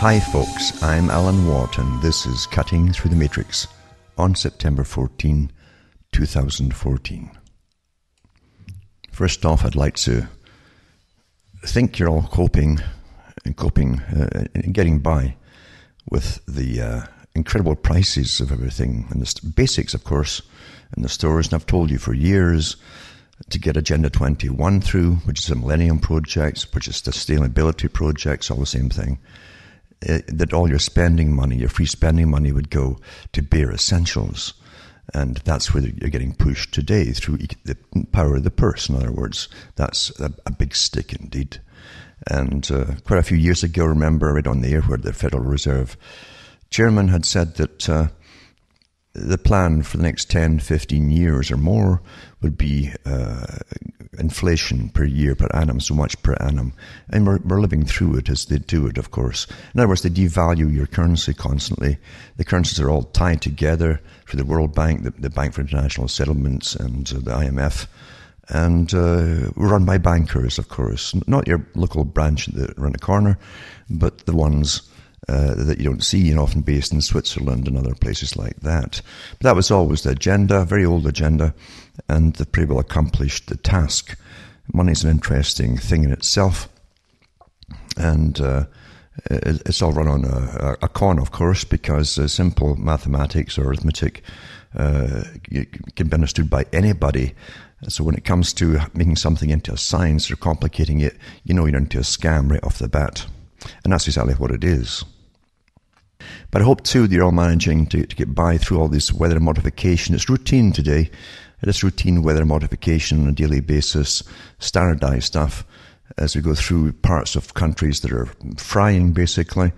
Hi folks, I'm Alan Watt and this is Cutting Through the Matrix on September 14, 2014. First off, I'd like to think you're all coping and getting by with the incredible prices of everything and the basics, of course, in the stores. And I've told you for years to get Agenda 21 through, which is the Millennium Project, which is the Sustainability Project, all the same thing. That all your spending money, your free spending money, would go to bare essentials. And that's where you're getting pushed today through the power of the purse. In other words, that's a big stick indeed. And quite a few years ago, I remember right on the air where the Federal Reserve chairman had said that the plan for the next 10, 15 years or more would be inflation per year, per annum, so much per annum. And we're living through it as they do it, of course. In other words, they devalue your currency constantly. The currencies are all tied together for the World Bank, the Bank for International Settlements, and the IMF. And run by bankers, of course. Not your local branch around the corner, but the ones that you don't see, and often based in Switzerland and other places like that. But that was always the agenda, a very old agenda, and they've pretty well accomplished the task. Money's an interesting thing in itself, and it's all run on a con, of course, because simple mathematics or arithmetic can be understood by anybody. So when it comes to making something into a science or complicating it, you know you're into a scam right off the bat. And that's exactly what it is. But I hope too that you're all managing to get by through all this weather modification. It's routine today. It is routine weather modification on a daily basis, standardized stuff as we go through parts of countries that are frying basically,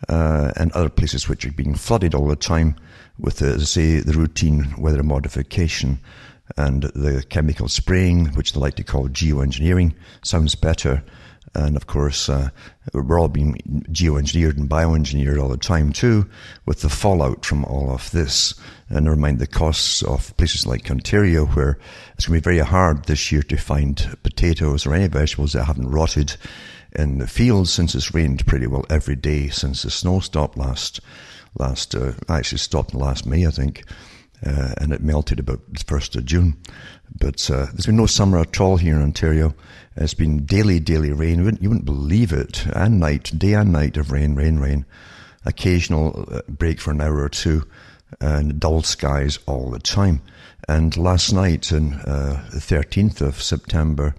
and other places which are being flooded all the time with, as I say, the routine weather modification and the chemical spraying, which they like to call geoengineering. Sounds better. And of course, we're all being geoengineered and bioengineered all the time too, with the fallout from all of this. And never mind the costs of places like Ontario, where it's going to be very hard this year to find potatoes or any vegetables that haven't rotted in the fields, since it's rained pretty well every day since the snow stopped actually stopped in last May, I think. And it melted about the 1st of June. But there's been no summer at all here in Ontario. It's been daily rain. You wouldn't believe it. And night, day and night of rain. Occasional break for an hour or two, and dull skies all the time. And last night, on the 13th of September,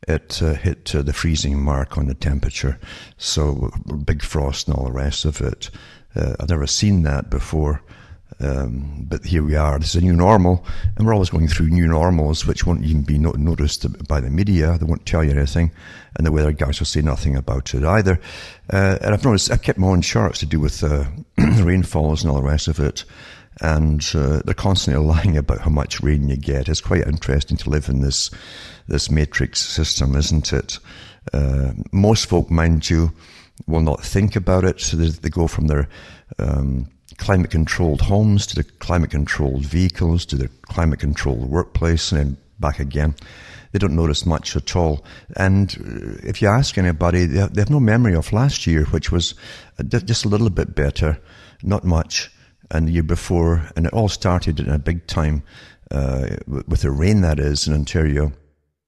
it hit the freezing mark on the temperature. So big frost and all the rest of it. I've never seen that before. But here we are. This is a new normal, and we're always going through new normals which won't even be noticed by the media. They won't tell you anything, and the weather guys will say nothing about it either. And I've noticed, I've kept my own charts to do with rainfalls and all the rest of it, and they're constantly lying about how much rain you get. It's quite interesting to live in this matrix system, isn't it? Most folk, mind you, will not think about it. So they go from their climate-controlled homes to the climate-controlled vehicles to the climate-controlled workplace and then back again. They don't notice much at all. And if you ask anybody, they have no memory of last year, which was just a little bit better, not much, and the year before. And it all started in a big time with the rain, that is, in Ontario,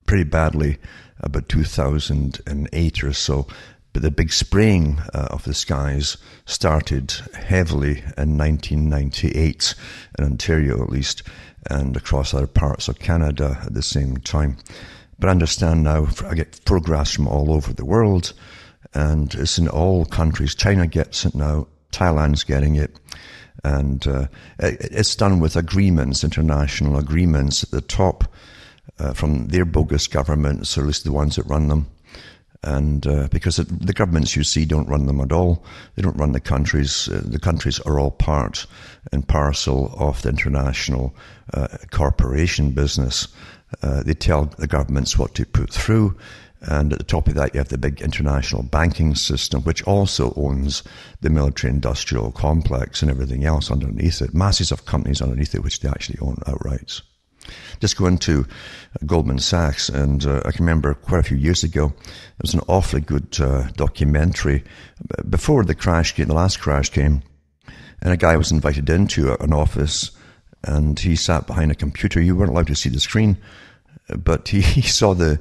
pretty badly, about 2008 or so. But the big spraying of the skies started heavily in 1998, in Ontario at least, and across other parts of Canada at the same time. But I understand now, I get photographs from all over the world, and it's in all countries. China gets it now, Thailand's getting it, and it's done with agreements, international agreements at the top from their bogus governments, or at least the ones that run them. And because the governments you see don't run them at all, they don't run the countries. The countries are all part and parcel of the international corporation business. They tell the governments what to put through, and at the top of that you have the big international banking system, which also owns the military-industrial complex and everything else underneath it. Masses of companies underneath it which they actually own outright. Just go into Goldman Sachs, and I can remember quite a few years ago, there was an awfully good documentary before the last crash came, and a guy was invited into an office, and he sat behind a computer. You weren't allowed to see the screen, but he saw the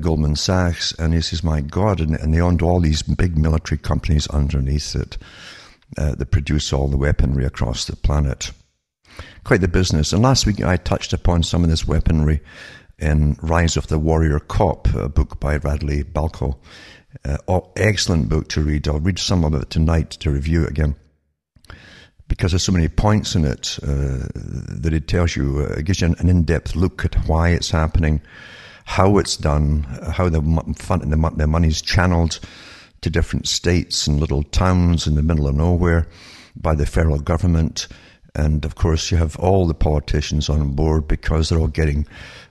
Goldman Sachs, and he says, my God, and they owned all these big military companies underneath it that produce all the weaponry across the planet. Quite the business. And last week I touched upon some of this weaponry in Rise of the Warrior Cop, a book by Radley, Balko. Excellent book to read. I'll read some of it tonight to review it again, because there's so many points in it that it tells you, it gives you an in-depth look at why it's happening, how it's done, how the money's channeled to different states and little towns in the middle of nowhere by the federal government. And of course, you have all the politicians on board because they're all getting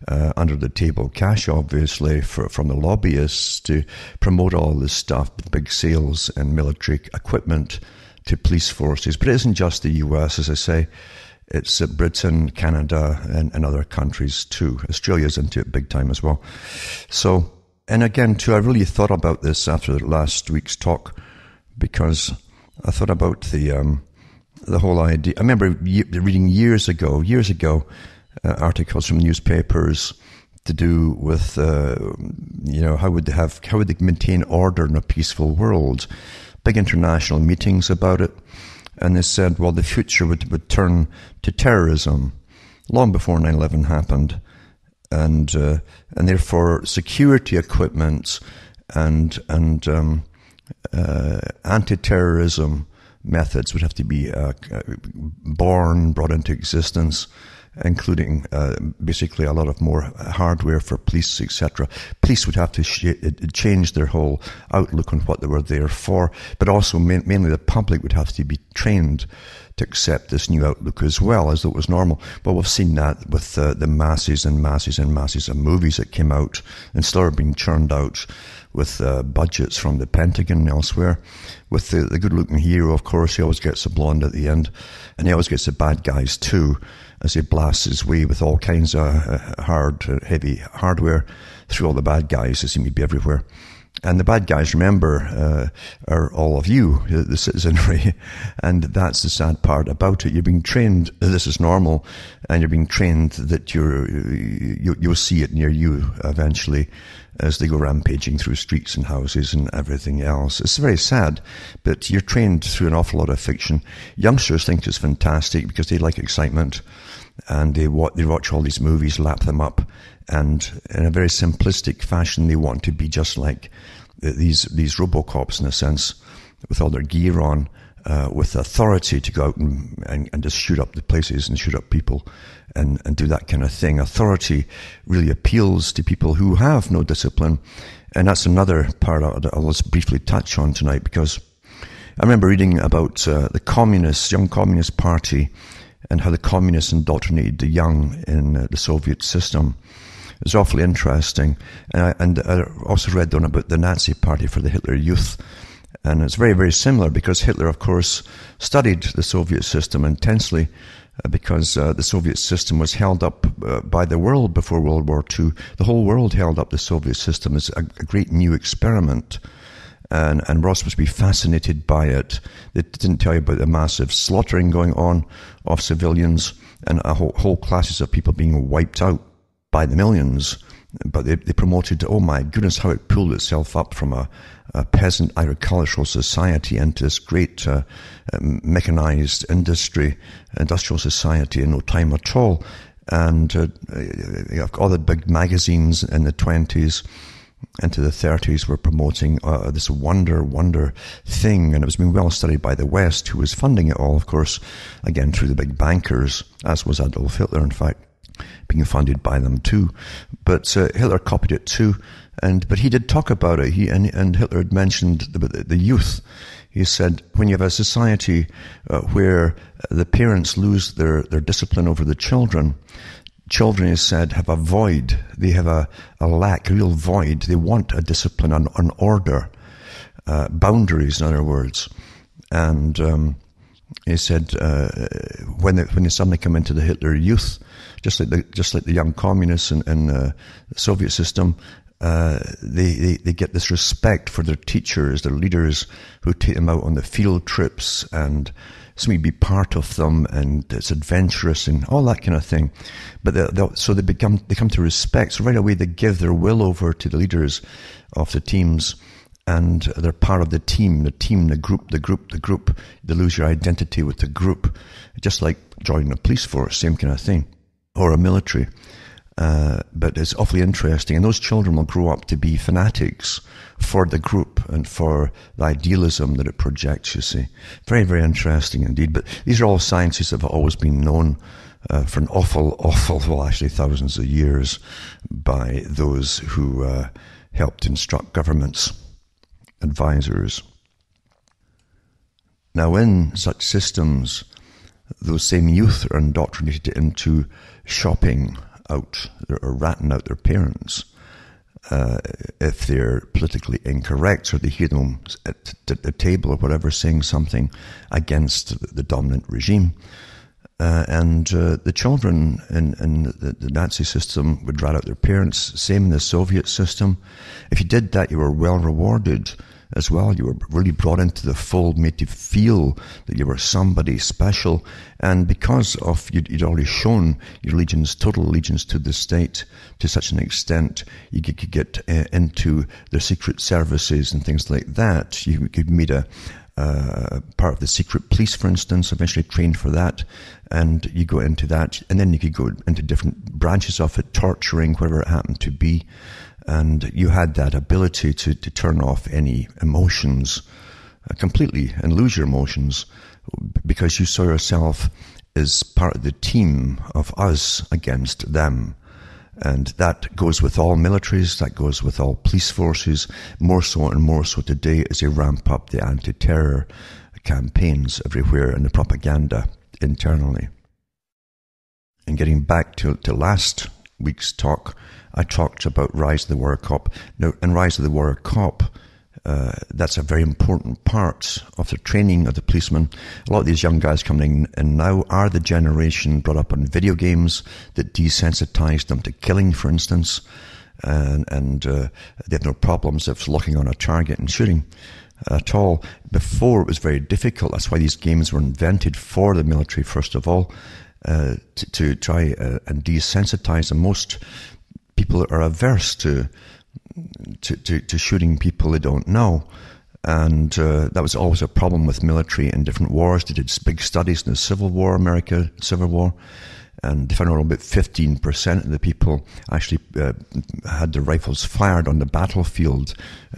under the table cash, obviously, from the lobbyists to promote all this stuff, big sales and military equipment to police forces. But it isn't just the US, as I say. It's Britain, Canada, and other countries too. Australia's into it big time as well. So, and again, too, I really thought about this after last week's talk, because I thought about the whole idea. I remember reading years ago, articles from newspapers to do with, how would they maintain order in a peaceful world? Big international meetings about it. And they said, well, the future would turn to terrorism long before 9/11 happened. And therefore security equipment and anti-terrorism methods would have to be brought into existence, including basically a lot of more hardware for police, etc. Police would have to change their whole outlook on what they were there for, but also mainly the public would have to be trained to accept this new outlook as well, as though it was normal. Well, we've seen that with the masses and masses and masses of movies that came out and still are being churned out with budgets from the Pentagon and elsewhere. With the good-looking hero, of course, he always gets a blonde at the end, and he always gets the bad guys too, as he blasts his way with all kinds of heavy hardware through all the bad guys that seem to be everywhere. And the bad guys, remember, are all of you, the citizenry. And that's the sad part about it. You're being trained, this is normal, and you're being trained that you'll see it near you eventually as they go rampaging through streets and houses and everything else. It's very sad, but you're trained through an awful lot of fiction. Youngsters think it's fantastic because they like excitement, and they watch all these movies, lap them up, and in a very simplistic fashion, they want to be just like these RoboCops in a sense, with all their gear on, with authority to go out and just shoot up the places and shoot up people and do that kind of thing. Authority really appeals to people who have no discipline, and that's another part I'll just briefly touch on tonight, because I remember reading about the Young Communist Party, and how the communists indoctrinated the young in the Soviet system. It was awfully interesting. And I also read down about the Nazi Party for the Hitler Youth. And it's very, very similar, because Hitler, of course, studied the Soviet system intensely, because the Soviet system was held up by the world before World War II. The whole world held up the Soviet system as a great new experiment. And we're all supposed to be fascinated by it. They didn't tell you about the massive slaughtering going on of civilians and whole classes of people being wiped out by the millions. But they promoted, oh my goodness, how it pulled itself up from a peasant agricultural society into this great mechanized industrial society in no time at all. And all the big magazines in the 20s into the 30s were promoting this wonder thing, and it was being well studied by the West, who was funding it all, of course, again through the big bankers, as was Adolf Hitler, in fact, being funded by them too. But Hitler copied it too, but he did talk about it. And Hitler had mentioned the youth. He said, when you have a society where the parents lose their discipline over the children, he said, have a void. They have a lack, a real void. They want a discipline, an order, boundaries, in other words. And he said when they suddenly come into the Hitler Youth, just like the young communists in the Soviet system, they get this respect for their teachers, their leaders, who take them out on the field trips and somebody be part of them, and it's adventurous and all that kind of thing. But so they come to respect. So right away they give their will over to the leaders of the teams, and they're part of the team, the group. They lose your identity with the group, just like joining a police force, same kind of thing, or a military. But it's awfully interesting, and those children will grow up to be fanatics for the group and for the idealism that it projects, you see. Very, very interesting indeed. But these are all sciences that have always been known for an awful, well, actually thousands of years by those who helped instruct governments, advisors. Now, in such systems, those same youth are indoctrinated into shopping out or ratting out their parents if they're politically incorrect, or they hear them at the table or whatever saying something against the dominant regime. And the children in the Nazi system would rat out their parents. Same in the Soviet system. If you did that, you were well rewarded as well. You were really brought into the fold, made to feel that you were somebody special. And because of you'd already shown your allegiance, total allegiance to the state to such an extent, you could get into the secret services and things like that. You could meet a part of the secret police, for instance, eventually trained for that, and you go into that, and then you could go into different branches of it, torturing, whatever it happened to be. And you had that ability to turn off any emotions completely and lose your emotions, because you saw yourself as part of the team of us against them. And that goes with all militaries, that goes with all police forces, more so and more so today as they ramp up the anti-terror campaigns everywhere and the propaganda internally. And getting back to last week's talk, I talked about Rise of the Warrior Cop. Now, in Rise of the Warrior Cop, that's a very important part of the training of the policeman. A lot of these young guys coming in now are the generation brought up on video games that desensitized them to killing, for instance, and they have no problems of locking on a target and shooting at all. Before, it was very difficult. That's why these games were invented for the military, first of all, to try and desensitize them. Most people are averse to shooting people they don't know, and that was always a problem with military in different wars. They did big studies in the Civil War, America Civil War, and they found out about 15% of the people actually had their rifles fired on the battlefield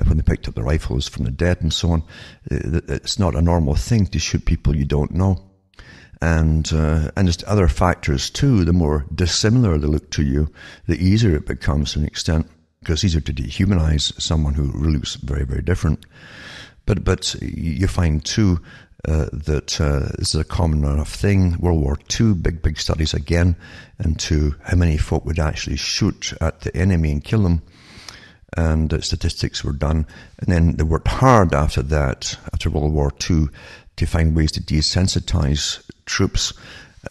when they picked up the rifles from the dead and so on. It's not a normal thing to shoot people you don't know. And there's other factors too. The more dissimilar they look to you, the easier it becomes to an extent, because it's easier to dehumanize someone who really looks very, very different. But you find too that this is a common enough thing. World War II, big studies again into how many folk would actually shoot at the enemy and kill them. And statistics were done. And then they worked hard after that, after World War II, to find ways to desensitize troops,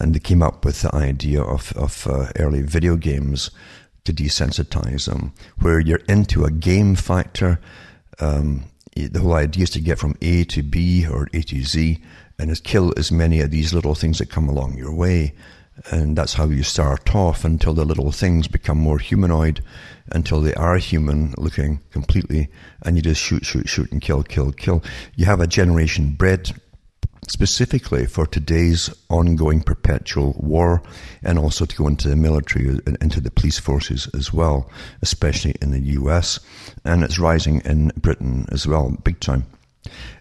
and they came up with the idea of early video games to desensitize them, where you're into a game factor. The whole idea is to get from A to B or A to Z and kill as many of these little things that come along your way. And that's how you start off until the little things become more humanoid, until they are human looking completely, and you just shoot and kill. You have a generation bred specifically for today's ongoing perpetual war, and also to go into the military and into the police forces as well, especially in the US, and it's rising in Britain as well, big time,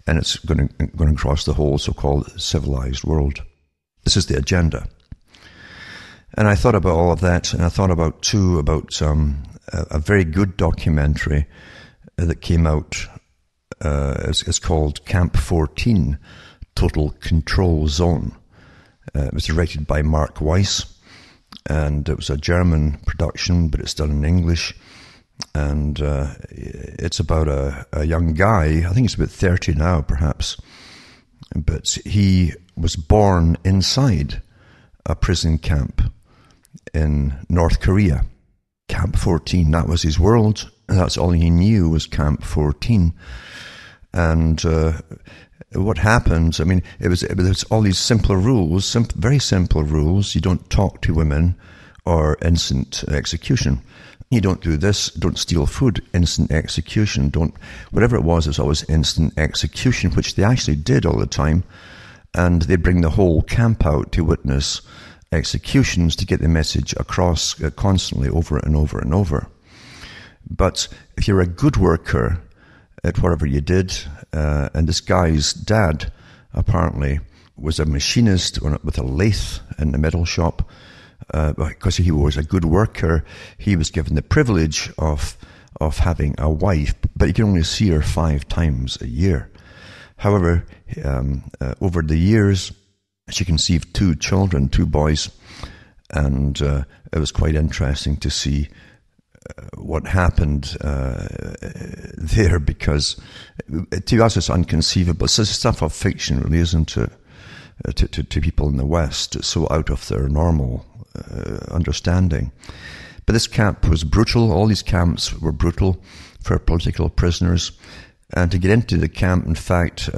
and it's going across the whole so-called civilized world. This is the agenda. And I thought about all of that, and I thought about a very good documentary that came out. It's called Camp 14, Total Control Zone. It was directed by Mark Weiss, and it was a German production, but it's done in English. And it's about a young guy, I think he's about 30 now, perhaps, but he was born inside a prison camp in North Korea. Camp 14, that was his world. That's all he knew was Camp 14. And what happened, I mean, it was all these simple rules, very simple rules. You don't talk to women or instant execution. You don't do this, don't steal food, instant execution. Don't, whatever it was always instant execution, which they actually did all the time. And they bring the whole camp out to witness executions to get the message across constantly over and over and over. But if you're a good worker at whatever you did, and this guy's dad apparently was a machinist with a lathe in the metal shop, because he was a good worker, he was given the privilege of having a wife, but he could only see her 5 times a year. However, over the years, she conceived 2 children, 2 boys, and it was quite interesting to see what happened there, because to us it's unconceivable. It's stuff of fiction, really, isn't it? To people in the West, it's so out of their normal understanding. But this camp was brutal. All these camps were brutal for political prisoners. And to get into the camp, in fact,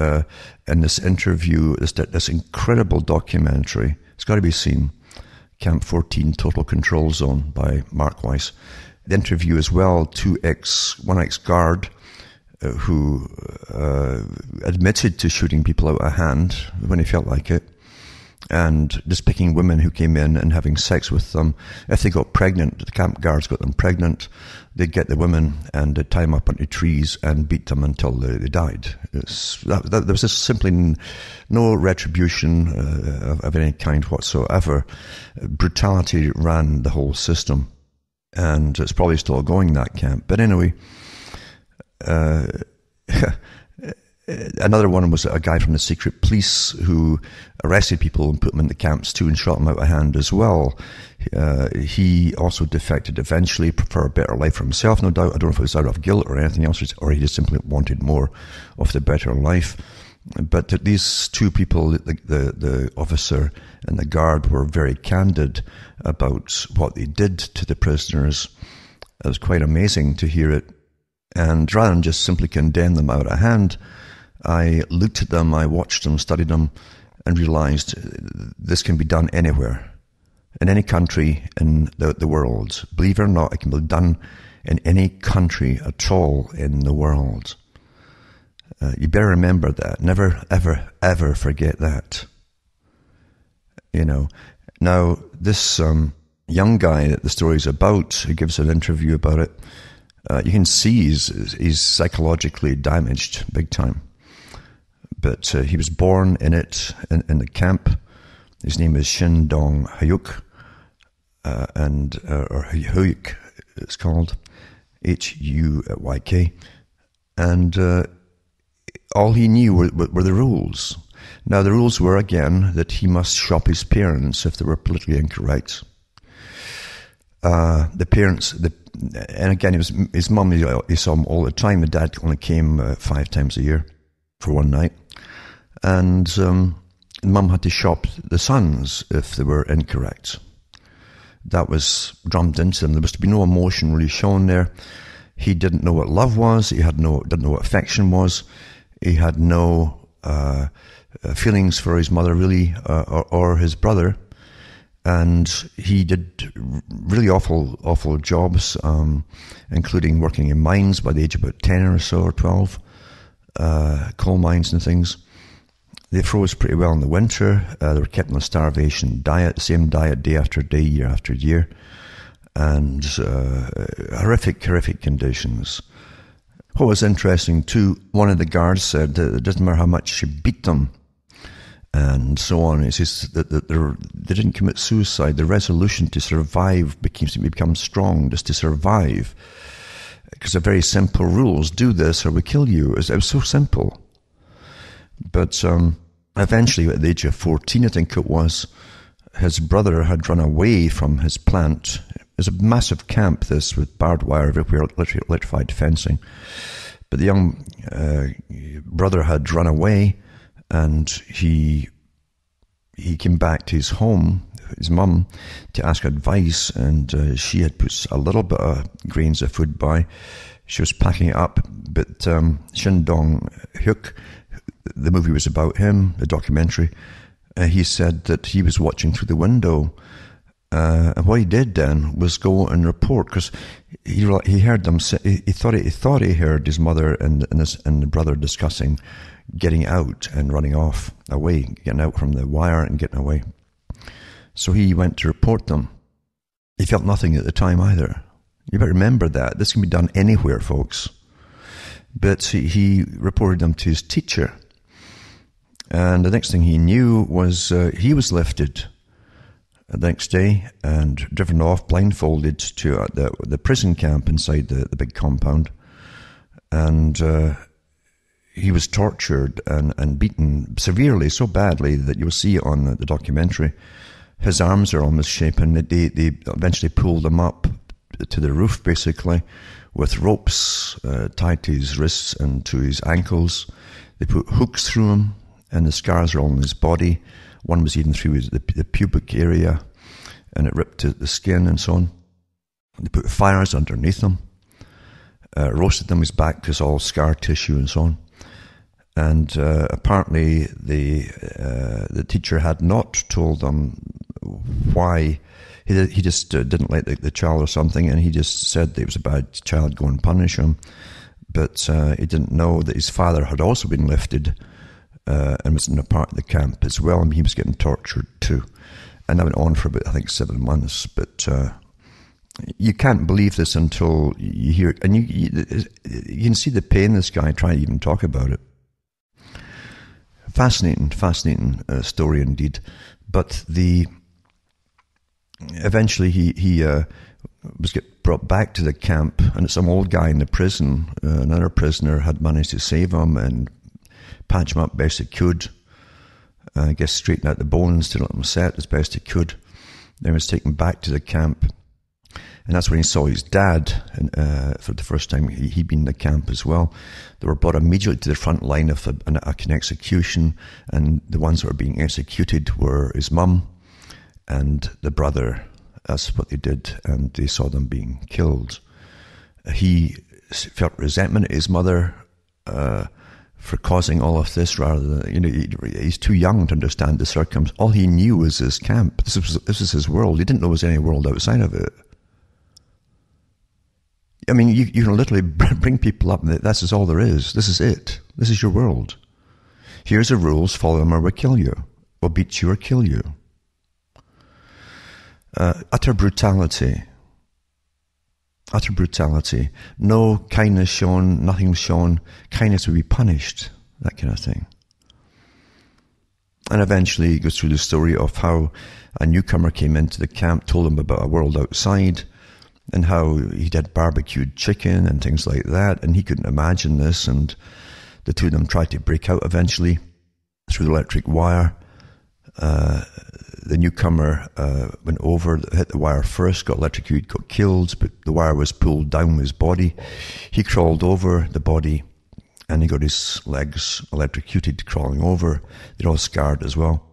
in this interview, this incredible documentary, it's got to be seen, Camp 14, Total Control Zone by Mark Weiss. The interview as well, one ex-guard who admitted to shooting people out of hand when he felt like it, and just picking women who came in and having sex with them. If they got pregnant, the camp guards got them pregnant, they'd get the women and they'd tie them up onto trees and beat them until they died. There was just simply no retribution of any kind whatsoever. Brutality ran the whole system, and it's probably still going, that camp. But anyway, another one was a guy from the secret police who arrested people and put them in the camps too and shot them out of hand as well. He also defected eventually for a better life for himself, no doubt. I don't know if it was out of guilt or anything else, or he just simply wanted more of the better life. But these 2 people, the officer and the guard, were very candid about what they did to the prisoners. It was quite amazing to hear it. And rather than just simply condemn them out of hand, I looked at them, I watched them, studied them, and realized this can be done anywhere, in any country in the world. Believe it or not, it can be done in any country at all in the world. You better remember that. Never, ever, ever forget that. You know. Now, this young guy that the story's about, who gives an interview about it, you can see he's psychologically damaged big time. But he was born in it, in the camp. His name is Shin Dong Hyuk, or Hyuk, it's called, Huyk. And all he knew were the rules. Now, the rules were, again, that he must shop his parents if they were politically incorrect. The parents, and again, his mum, he saw him all the time. The dad only came 5 times a year for one night. And mum had to shop the sons if they were incorrect. That was drummed into him. There was to be no emotion really shown there. He didn't know what love was. He didn't know what affection was. He had no feelings for his mother, really, or his brother. And he did really awful jobs, including working in mines by the age of about 10 or so, or 12, coal mines and things. They froze pretty well in the winter. They were kept on a starvation diet, same diet day after day, year after year, and horrific conditions. What was interesting too, one of the guards said that it doesn't matter how much she beat them, and so on. He says that they didn't commit suicide. The resolution to survive becomes strong, just to survive, because they're very simple rules. Do this or we kill you. It was so simple. But eventually, at the age of 14, I think it was, his brother had run away from his plant. It was a massive camp, this, with barbed wire everywhere, electrified fencing. But the young brother had run away and he came back to his home, his mum, to ask advice, and she had put a little bit of grains of food by. She was packing it up, but Shin Dong-hyuk, the movie was about him, the documentary, he said that he was watching through the window, and what he did then was go and report, because he heard them. He thought he heard his mother and the brother discussing getting out and running off away, getting out from the wire and getting away. So he went to report them. He felt nothing at the time either. You better remember that. This can be done anywhere, folks. But he reported them to his teacher. And the next thing he knew was he was lifted the next day and driven off blindfolded to the prison camp inside the big compound. And he was tortured and beaten severely, so badly that you'll see it on the documentary. His arms are almost shapen. They eventually pulled him up to the roof, basically, with ropes tied to his wrists and to his ankles. They put hooks through him, and the scars are all on his body. One was even through the pubic area, and it ripped the skin and so on. They put fires underneath him, roasted him his back because all scar tissue and so on. And apparently the teacher had not told them why. He just didn't like the child or something, and he just said that it was a bad child, go and punish him. But he didn't know that his father had also been lifted and was in a part of the camp as well, and he was getting tortured too. And that went on for about, I think, 7 months. But you can't believe this until you hear it. And you can see the pain this guy trying to even talk about it. Fascinating story indeed. But eventually he was brought back to the camp, and some old guy in the prison, another prisoner, had managed to save him and patch him up best he could. I guess straighten out the bones to let him set as best he could. Then he was taken back to the camp, and that's when he saw his dad for the first time. He'd been in the camp as well. They were brought immediately to the front line of an execution, and the ones that were being executed were his mum and the brother. That's what they did, and they saw them being killed. He felt resentment at his mother for causing all of this, rather than, he's too young to understand the circumstances. All he knew was his camp. This was his world. He didn't know there was any world outside of it. I mean, you can literally bring people up, and this is all there is. This is it. This is your world. Here's the rules, follow them or we'll kill you. We'll beat you or kill you. Utter brutality. Utter brutality. No kindness shown, nothing shown. Kindness would be punished, that kind of thing. And eventually he goes through the story of how a newcomer came into the camp, told him about a world outside, and how he'd had barbecued chicken and things like that, and he couldn't imagine this, and the two of them tried to break out eventually through the electric wire. The newcomer went over, hit the wire first, got electrocuted, got killed, but the wire was pulled down his body. He crawled over the body, and he got his legs electrocuted crawling over. They're all scarred as well,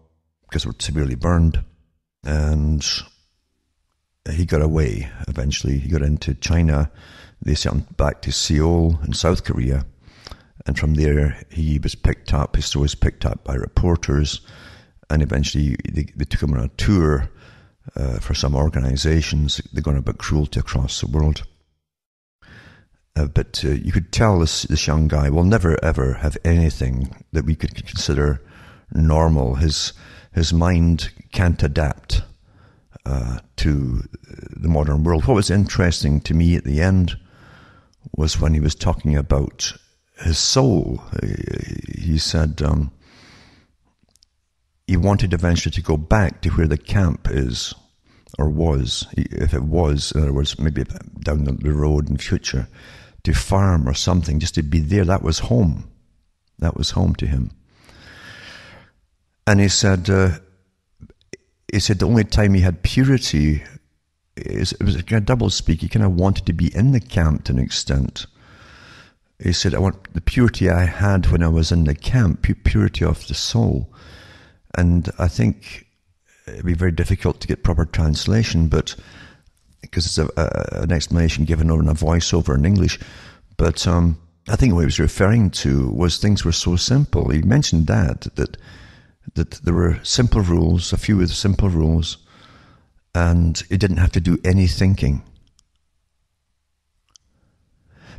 because they were severely burned. And he got away eventually. He got into China. They sent him back to Seoul in South Korea. And from there, he was picked up, his story was picked up by reporters. And eventually they took him on a tour for some organizations. They're going about cruelty across the world. But you could tell this young guy will never ever have anything that we could consider normal. His mind can't adapt to the modern world. What was interesting to me at the end was when he was talking about his soul. He said he wanted eventually to go back to where the camp is, or was, if it was, in other words, maybe down the road in the future, to farm or something, just to be there. That was home. That was home to him. And he said the only time he had purity, it was a kind of double speak. He kind of wanted to be in the camp to an extent. He said, I want the purity I had when I was in the camp, purity of the soul. And I think it'd be very difficult to get proper translation, but because it's an explanation given over in a voiceover in English. But I think what he was referring to was things were so simple. He mentioned that there were simple rules, a few of the simple rules, and he didn't have to do any thinking.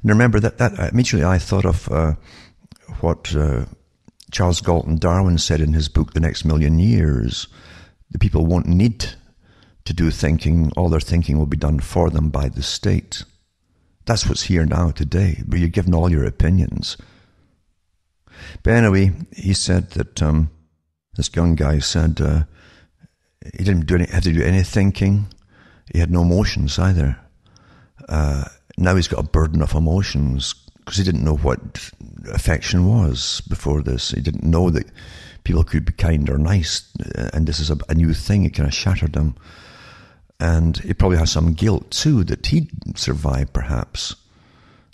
And remember that immediately I thought of what Charles Galton Darwin said in his book, The Next Million Years. The people won't need to do thinking. All their thinking will be done for them by the state. That's what's here now today, where you're given all your opinions. But anyway, he said that this young guy said he didn't have to do any thinking. He had no emotions either. Now he's got a burden of emotions because he didn't know what affection was before this. He didn't know that people could be kind or nice, and this is a new thing. It kind of shattered him. And he probably has some guilt too that he survived perhaps,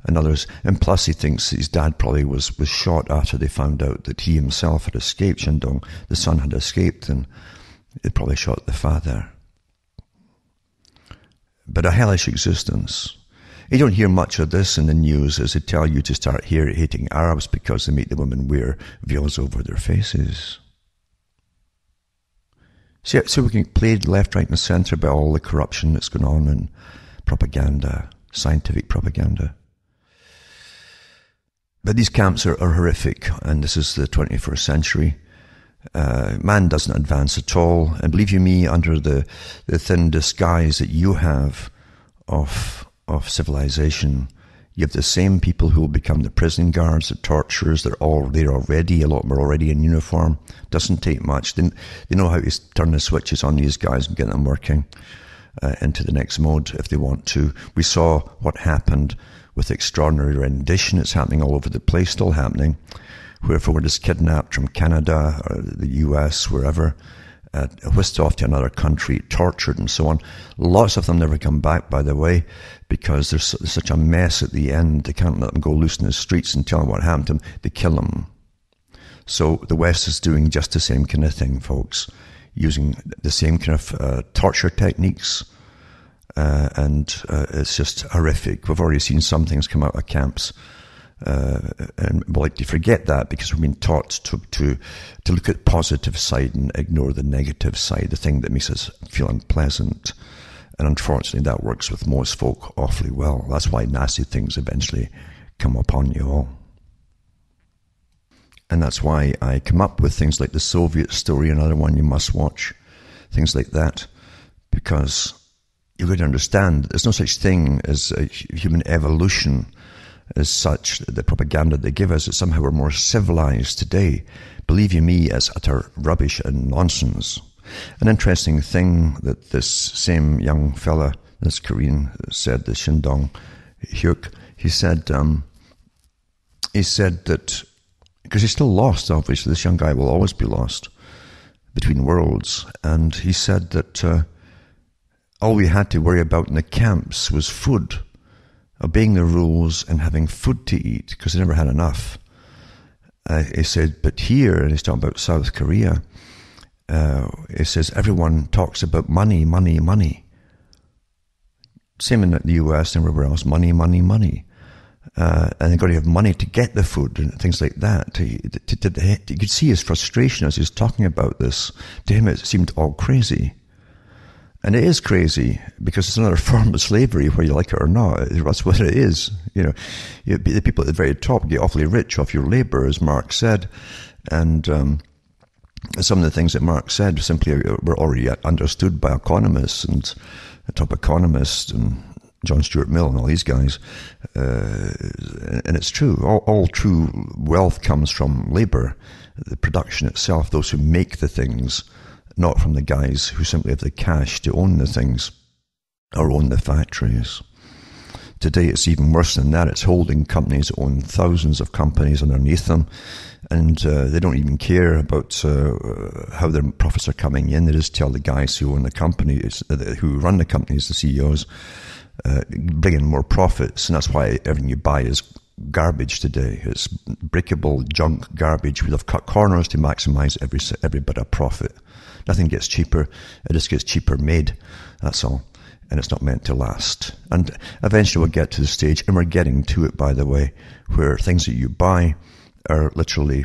and others. And plus he thinks his dad probably was shot after they found out that he himself had escaped. Shindong, the son, had escaped, and they probably shot the father. But a hellish existence. You don't hear much of this in the news as they tell you to start hating Arabs because they make the women wear veils over their faces. So we can play left, right, and centre about all the corruption that's going on in propaganda, scientific propaganda. But these camps are horrific, and this is the 21st century. Man doesn't advance at all, and believe you me, under the thin disguise that you have of civilization, you have the same people who will become the prison guards, the torturers. They're already, a lot more already in uniform. Doesn't take much. They know how to turn the switches on these guys and get them working into the next mode if they want to. We saw what happened with extraordinary rendition. It's happening all over the place, still happening. Whoever was kidnapped from Canada or the US, wherever, whisked off to another country, tortured and so on. Lots of them never come back, by the way, because there's such a mess at the end. They can't let them go loose in the streets and tell them what happened to them. They kill them. So the West is doing just the same kind of thing, folks, using the same kind of torture techniques, and it's just horrific. We've already seen some things come out of camps. And we like to forget that because we've been taught to look at the positive side and ignore the negative side, the thing that makes us feel unpleasant. And unfortunately, that works with most folk awfully well. That's why nasty things eventually come upon you all. And that's why I come up with things like the Soviet story, another one you must watch, things like that, because you've got to understand that there's no such thing as a human evolution as such. The propaganda they give us is somehow we're more civilized today. Believe you me, it's utter rubbish and nonsense. An interesting thing that this same young fella, this Korean, said, the Shindong Hyuk, he said that, because he's still lost, obviously, this young guy will always be lost between worlds, and he said that all we had to worry about in the camps was food, obeying the rules and having food to eat, because they never had enough. He said, but here, and he's talking about South Korea, he says everyone talks about money, money, money. Same in the US and everywhere else, money, money, money. And they've got to have money to get the food and things like that. You could see his frustration as he was talking about this. To him, it seemed all crazy. And it is crazy because it's another form of slavery, whether you like it or not. That's what it is. The people at the very top get awfully rich off your labor, as Marx said. And some of the things that Marx said simply were already understood by economists and the top economists and John Stuart Mill and all these guys. And it's true. All true wealth comes from labor, the production itself, those who make the things, not from the guys who simply have the cash to own the things or own the factories. Today it's even worse than that. It's holding companies that own thousands of companies underneath them, and they don't even care about how their profits are coming in. They just tell the guys who own the companies, who run the companies, the CEOs, bring in more profits, and that's why everything you buy is garbage today. It's breakable junk garbage. We've cut corners to maximize every bit of profit. Nothing gets cheaper. It just gets cheaper made. That's all. And it's not meant to last. And eventually we'll get to the stage, and we're getting to it, by the way, where things that you buy are literally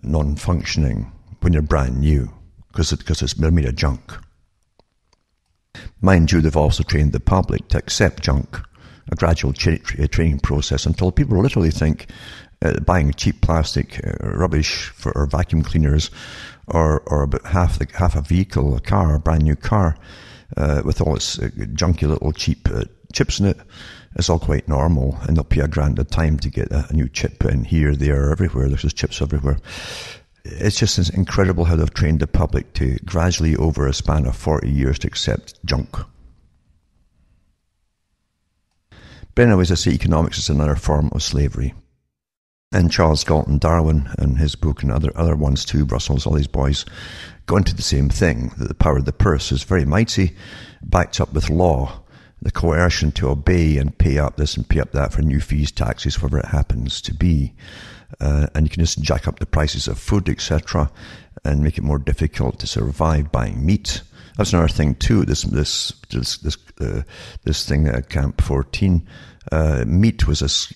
non-functioning when you're brand new, because they're made of junk. Mind you, they've also trained the public to accept junk, a gradual training process, until people literally think buying cheap plastic rubbish for vacuum cleaners, or about half a vehicle, a car, a brand new car, with all its junky little cheap chips in it, it's all quite normal, and they'll pay $1,000 a time to get a new chip in here, there, everywhere. There's just chips everywhere. It's just incredible how they've trained the public to gradually, over a span of 40 years, to accept junk. But anyways, I say economics is another form of slavery. And Charles Galton Darwin, in his book, and other ones too, Brussels, all these boys, go into the same thing, that the power of the purse is very mighty, backed up with law, the coercion to obey and pay up this and pay up that for new fees, taxes, whatever it happens to be. And you can just jack up the prices of food, etc., and make it more difficult to survive buying meat. That's another thing too. This thing at Camp 14, meat was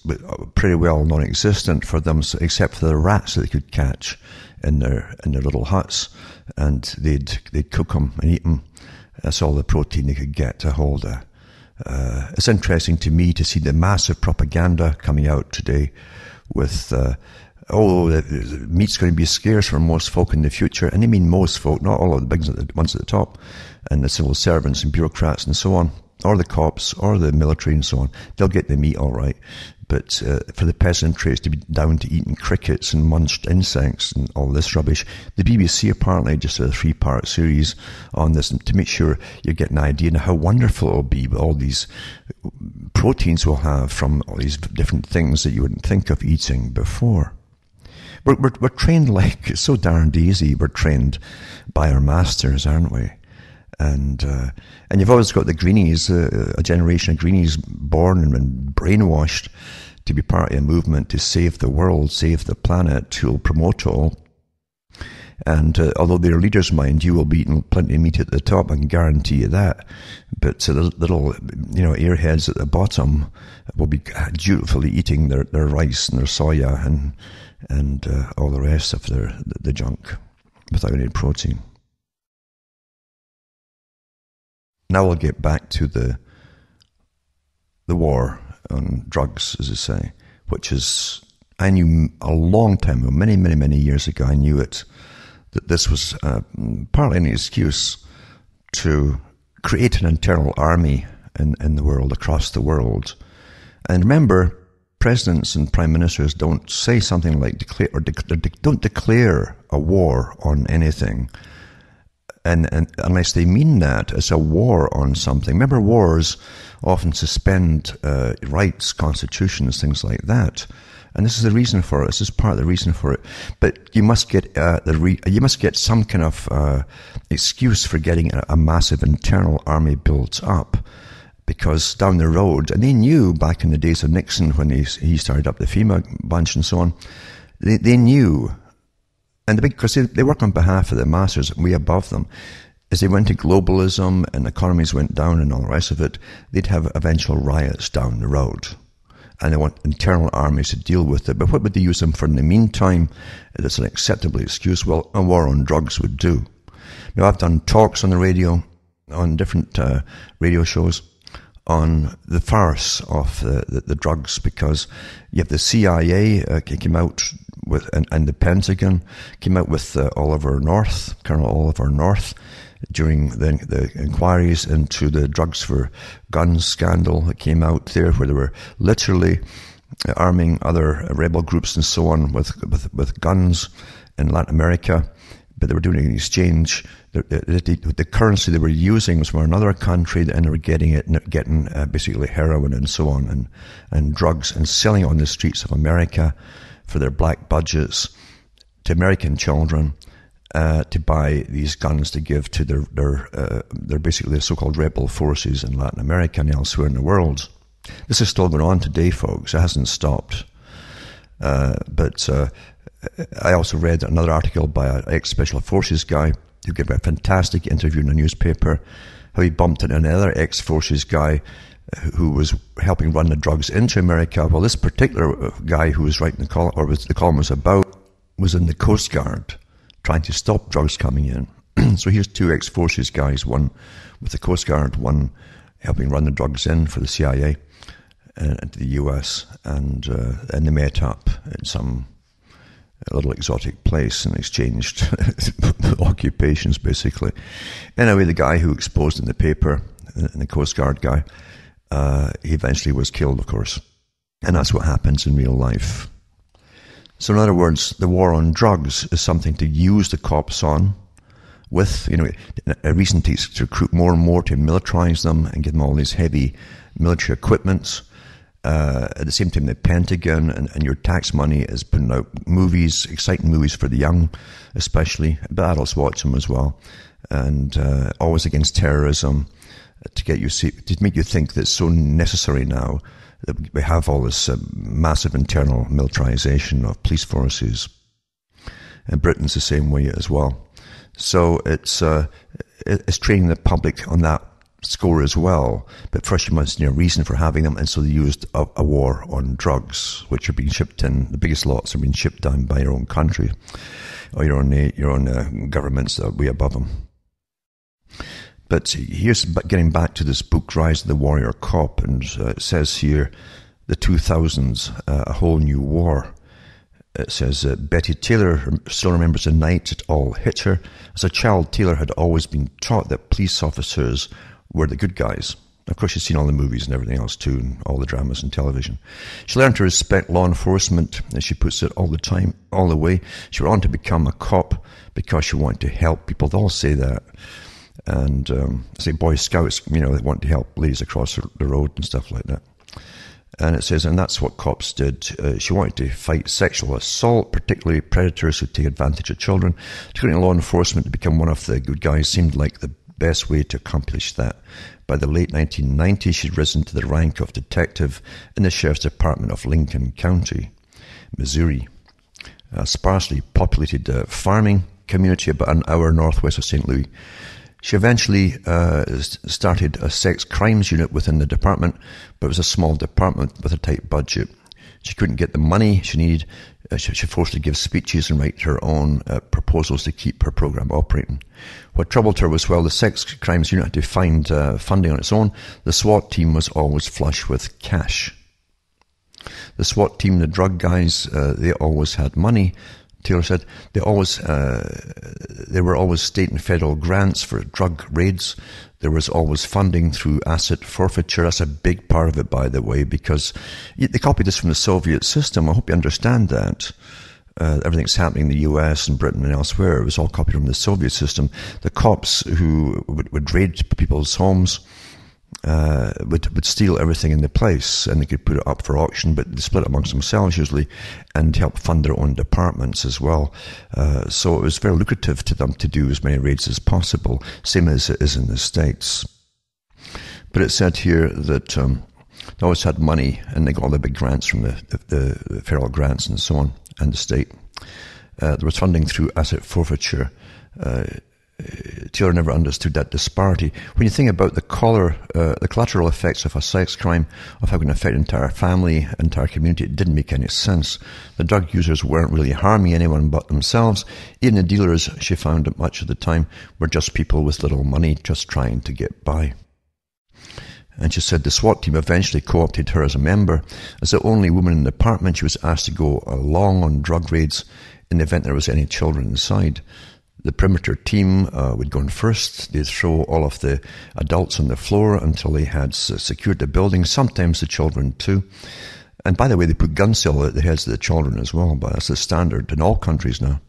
pretty well non-existent for them, except for the rats that they could catch in their little huts, and they'd cook them and eat them. That's all the protein they could get to hold. It's interesting to me to see the massive propaganda coming out today with meat's going to be scarce for most folk in the future. And I mean most folk, not all of the big ones at the top, and the civil servants and bureaucrats and so on, or the cops, or the military and so on. They'll get the meat all right. But for the peasantry to be down to eating crickets and munched insects and all this rubbish, the BBC apparently just did a 3-part series on this to make sure you get an idea of how wonderful it will be with all these proteins we'll have from all these different things that you wouldn't think of eating before. We're trained like, it's so darned easy. We're trained by our masters, aren't we? And you've always got the greenies, a generation of greenies born and brainwashed to be part of a movement to save the world, save the planet, who'll promote it all. And although their leaders, mind you, will be eating plenty of meat at the top, I can guarantee you that. But the little, airheads at the bottom will be dutifully eating their rice and their soya and all the rest of the junk without any protein. Now we'll get back to the war on drugs, as I say, which is, I knew a long time ago, many years ago, I knew it, that this was partly an excuse to create an internal army in the world, across the world. And remember, presidents and prime ministers don't say something like don't declare a war on anything. And unless they mean that as a war on something. Remember, wars often suspend rights, constitutions, things like that. And this is the reason for it. This is part of the reason for it. But you must get you must get some kind of excuse for getting a massive internal army built up, because down the road, and they knew back in the days of Nixon when he started up the FEMA bunch and so on, they knew. And because they work on behalf of the masters, way above them, as they went to globalism and economies went down and all the rest of it, they'd have eventual riots down the road. And they want internal armies to deal with it. But what would they use them for in the meantime? That's an acceptable excuse. Well, a war on drugs would do. Now, I've done talks on the radio, on different radio shows, on the farce of the drugs, because you have the CIA came out with, and the Pentagon came out with Colonel Oliver North, during the inquiries into the drugs for guns scandal that came out there, where they were literally arming other rebel groups and so on with guns in Latin America, but they were doing it in exchange. The currency they were using was from another country, and they were getting basically heroin and so on, and drugs, and selling it on the streets of America for their black budgets to American children, to buy these guns to give to their basically the so-called rebel forces in Latin America and elsewhere in the world. This is still going on today, folks. It hasn't stopped. But I also read another article by an ex-Special Forces guy who gave a fantastic interview in a newspaper, how he bumped into another ex-Forces guy who was helping run the drugs into America. Well, this particular guy who was writing the column, or the column was about, was in the Coast Guard trying to stop drugs coming in. So here's two ex-Forces guys, one with the Coast Guard, one helping run the drugs in for the CIA into the US, and they met up in some little exotic place and exchanged occupations, basically. Anyway, the guy who exposed in the paper, and the Coast Guard guy, he eventually was killed, of course. And that's what happens in real life. So in other words, the war on drugs is something to use the cops on with, a reason to recruit more and more, to militarize them and give them all these heavy military equipments. At the same time, the Pentagon and your tax money is putting out movies, exciting movies for the young, especially, but adults watch them as well, and always against terrorism, to make you think that it's so necessary now that we have all this massive internal militarization of police forces. And Britain's the same way as well. So it's training the public on that score as well. But first you must need a reason for having them, and so they used a war on drugs, which are being shipped in. The biggest lots are being shipped down by your own country or your own governments that are way above them. But here's getting back to this book, Rise of the Warrior Cop, and it says here, the 2000s, a whole new war. It says, Betty Taylor still remembers the night it all hit her. As a child, Taylor had always been taught that police officers were the good guys. Of course, she's seen all the movies and everything else too, and all the dramas and television. She learned to respect law enforcement, as she puts it, all the time, all the way. She went on to become a cop because she wanted to help people. They all say that. And say Boy Scouts, they want to help ladies across the road and stuff like that. And it says, and that's what cops did. She wanted to fight sexual assault, particularly predators who take advantage of children. Turning law enforcement to become one of the good guys seemed like the best way to accomplish that. By the late 1990s, she'd risen to the rank of detective in the Sheriff's Department of Lincoln County, Missouri. A sparsely populated farming community about an hour northwest of St. Louis. She eventually started a sex crimes unit within the department, but it was a small department with a tight budget. She couldn't get the money she needed. She forced to give speeches and write her own proposals to keep her program operating. What troubled her was, while the sex crimes unit had to find funding on its own, the SWAT team was always flush with cash. The SWAT team, the drug guys, they always had money. Taylor said there were always state and federal grants for drug raids. There was always funding through asset forfeiture. That's a big part of it, by the way, because they copied this from the Soviet system. I hope you understand that. Everything's happening in the US and Britain and elsewhere. It was all copied from the Soviet system. The cops who would raid people's homes would steal everything in the place, and they could put it up for auction, but they split it amongst themselves usually and help fund their own departments as well. So it was very lucrative to them to do as many raids as possible, same as it is in the States. But it said here that they always had money, and they got all the big grants from the federal grants and so on, and the state. There was funding through asset forfeiture. Taylor never understood that disparity. When you think about the collateral effects of a sex crime, of how it can affect an entire family, entire community, it didn't make any sense. The drug users weren't really harming anyone but themselves. Even the dealers, she found that much of the time, were just people with little money just trying to get by. And she said the SWAT team eventually co-opted her as a member. As the only woman in the department, she was asked to go along on drug raids in the event there was any children inside. The perimeter team would go in first. They'd throw all of the adults on the floor until they had secured the building, sometimes the children too. And by the way, they put gun sale at the heads of the children as well, but that's the standard in all countries now.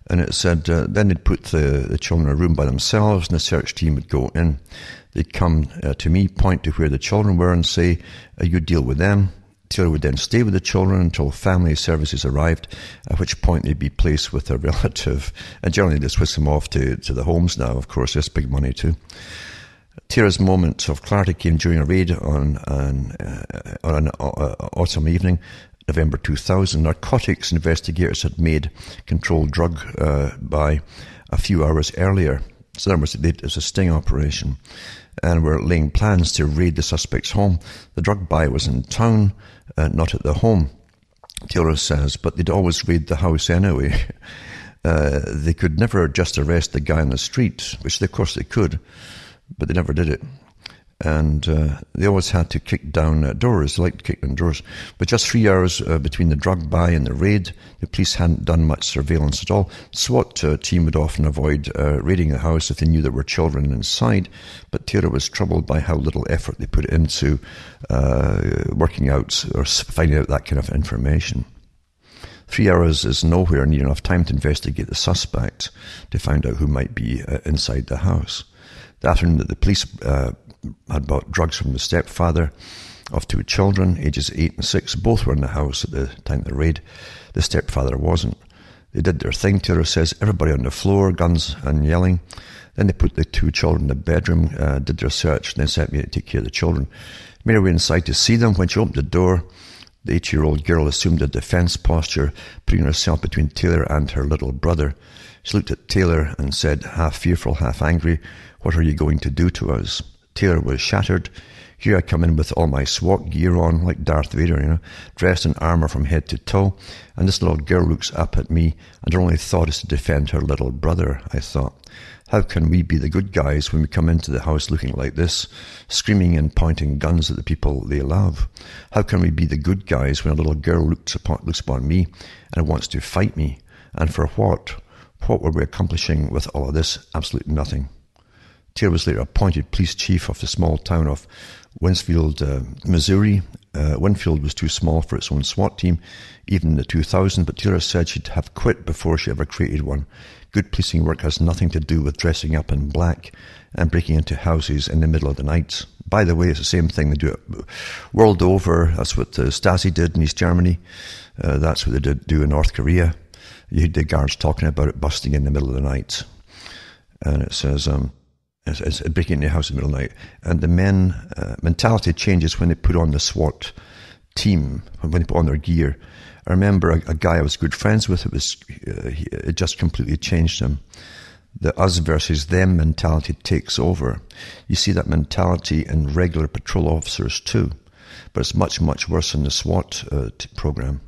And it said then they'd put the children in a room by themselves, and the search team would go in. They'd come to me, point to where the children were, and say, you deal with them. Taylor would then stay with the children until family services arrived, at which point they'd be placed with a relative. And generally they switch them off to the homes now, of course. That's big money too. Tira's moment of clarity came during a raid on an autumn evening, November 2000. Narcotics investigators had made controlled drug buy a few hours earlier. So there was a sting operation, and were laying plans to raid the suspect's home. The drug buy was in town, not at the home, Taylor says, but they'd always raid the house anyway. They could never just arrest the guy on the street, which of course they could, but they never did it. And they always had to kick down doors. They liked to kick down doors. But just 3 hours between the drug buy and the raid, the police hadn't done much surveillance at all. SWAT team would often avoid raiding the house if they knew there were children inside. But Tara was troubled by how little effort they put into working out or finding out that kind of information. 3 hours is nowhere near enough time to investigate the suspect to find out who might be inside the house. The afternoon that the police had bought drugs from the stepfather of 2 children, ages 8 and 6. Both were in the house at the time of the raid. The stepfather wasn't. They did their thing, Taylor says, everybody on the floor, guns and yelling. Then they put the 2 children in the bedroom, did their search, and then sent me to take care of the children. Made her way inside to see them. When she opened the door, the 8-year-old girl assumed a defense posture, putting herself between Taylor and her little brother. She looked at Taylor and said, half fearful, half angry, "What are you going to do to us?" Taylor was shattered. Here I come in with all my SWAT gear on, like Darth Vader, dressed in armour from head to toe, and this little girl looks up at me, and her only thought is to defend her little brother, I thought. How can we be the good guys when we come into the house looking like this, screaming and pointing guns at the people they love? How can we be the good guys when a little girl looks upon me and wants to fight me? And for what? What were we accomplishing with all of this? Absolutely nothing. Taylor was later appointed police chief of the small town of Winfield, Missouri. Winfield was too small for its own SWAT team, even in the 2000s, but Taylor said she'd have quit before she ever created one. Good policing work has nothing to do with dressing up in black and breaking into houses in the middle of the night. By the way, it's the same thing they do it world over. That's what Stasi did in East Germany. That's what they did do in North Korea. You heard the guards talking about it, busting in the middle of the night. And it says... It's breaking into the house in the middle of the night. And the men, mentality changes when they put on the SWAT team, when they put on their gear. I remember a guy I was good friends with, it just completely changed him. The us versus them mentality takes over. You see that mentality in regular patrol officers too, but it's much, much worse in the SWAT program.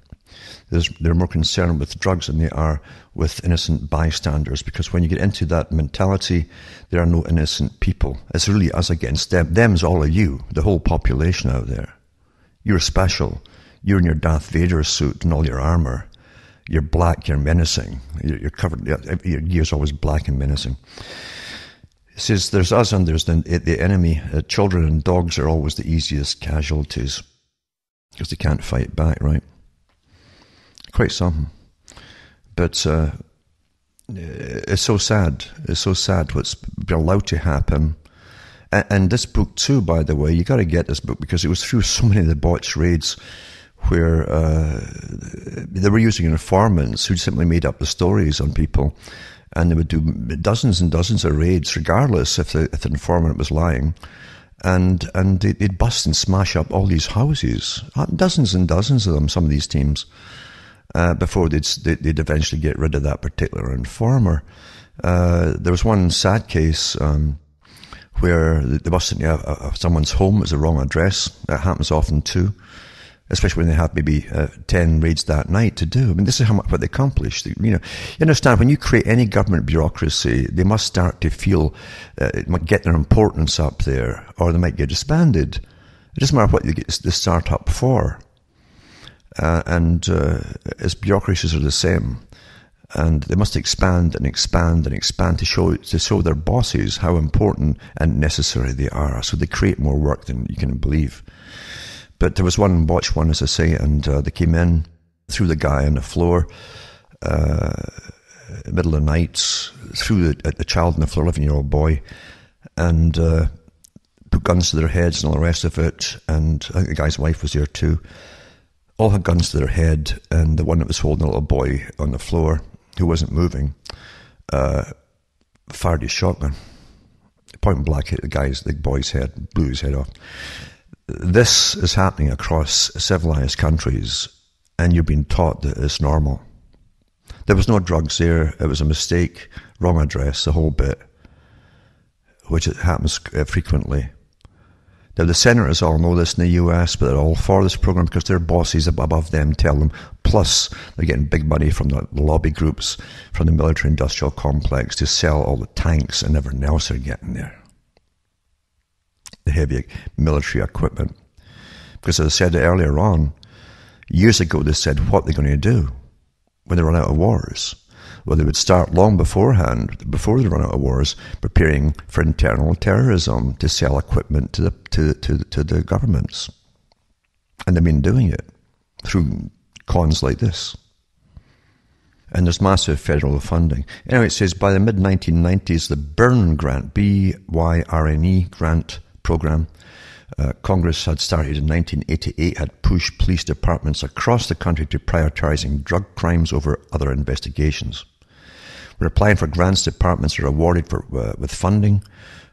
They're more concerned with drugs than they are with innocent bystanders, because when you get into that mentality, there are no innocent people. It's really us against them. Them's all of you, the whole population out there. You're special. You're in your Darth Vader suit and all your armor. You're black, you're menacing. You're covered, your gear's always black and menacing. It says there's us and there's the enemy. Children and dogs are always the easiest casualties because they can't fight back, right? Quite something. But it's so sad. It's so sad what's been allowed to happen. And this book too, by the way, you got to get this book because it was through so many of the botched raids where they were using informants who simply made up the stories on people, and they would do dozens and dozens of raids, regardless if the informant was lying, and they'd bust and smash up all these houses, dozens and dozens of them, some of these teams. Before they'd eventually get rid of that particular informer. There was one sad case where they busted into someone's home. It was the wrong address. That happens often too, especially when they have maybe 10 raids that night to do. I mean, this is what they accomplished. You understand, when you create any government bureaucracy, they must start to feel it might get their importance up there, or they might get disbanded. It doesn't matter what you get the start up for. As bureaucracies are the same, and they must expand and expand and expand to show their bosses how important and necessary they are. So they create more work than you can believe. But there was one botched one, as I say, and they came in, threw the guy on the floor, middle of the night, threw the child on the floor, 11-year-old boy, and put guns to their heads and all the rest of it. And I think the guy's wife was there too. All had guns to their head, and the one that was holding a little boy on the floor, who wasn't moving, fired his shotgun, point blank hit the boy's head, blew his head off. This is happening across civilized countries, and you're being taught that it's normal. There was no drugs there. It was a mistake, wrong address, the whole bit, which it happens frequently. Now, the senators all know this in the US, but they're all for this program because their bosses above them tell them. Plus, they're getting big money from the lobby groups, from the military-industrial complex to sell all the tanks and everything else they're getting there. The heavy military equipment. Because as I said earlier on, years ago they said what they're going to do when they run out of wars. Well, they would start long beforehand, before they run out of wars, preparing for internal terrorism to sell equipment to the governments. And they've been doing it through cons like this. And there's massive federal funding. Anyway, it says by the mid-1990s, the Byrne Grant, B-Y-R-N-E grant program, Congress had started in 1988, had pushed police departments across the country to prioritizing drug crimes over other investigations. When applying for grants, departments are awarded with funding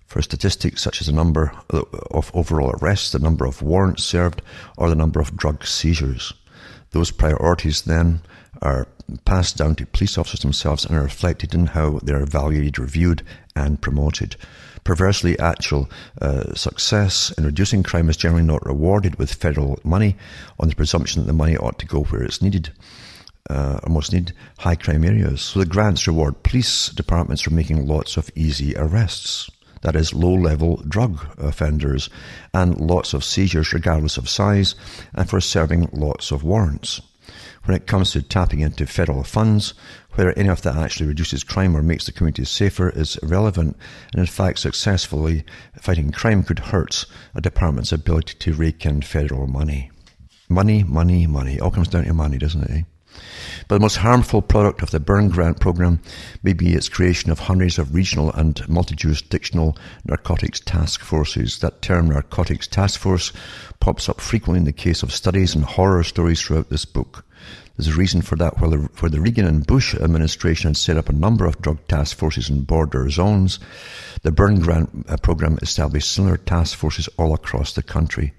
for statistics such as the number of overall arrests, the number of warrants served, or the number of drug seizures. Those priorities then are passed down to police officers themselves and are reflected in how they are evaluated, reviewed, and promoted. Perversely, actual success in reducing crime is generally not rewarded with federal money on the presumption that the money ought to go where it's needed, or most needed, high crime areas. So the grants reward police departments for making lots of easy arrests. That is, low-level drug offenders, and lots of seizures regardless of size, and for serving lots of warrants. When it comes to tapping into federal funds, whether any of that actually reduces crime or makes the community safer is irrelevant, and in fact successfully fighting crime could hurt a department's ability to rake in federal money. Money, money, money. It all comes down to money, doesn't it? But the most harmful product of the Byrne Grant program may be its creation of hundreds of regional and multi-jurisdictional narcotics task forces. That term, narcotics task force, pops up frequently in the case of studies and horror stories throughout this book. There's a reason for that. Where the Reagan and Bush administration had set up a number of drug task forces in border zones, the Byrne Grant program established similar task forces all across the country.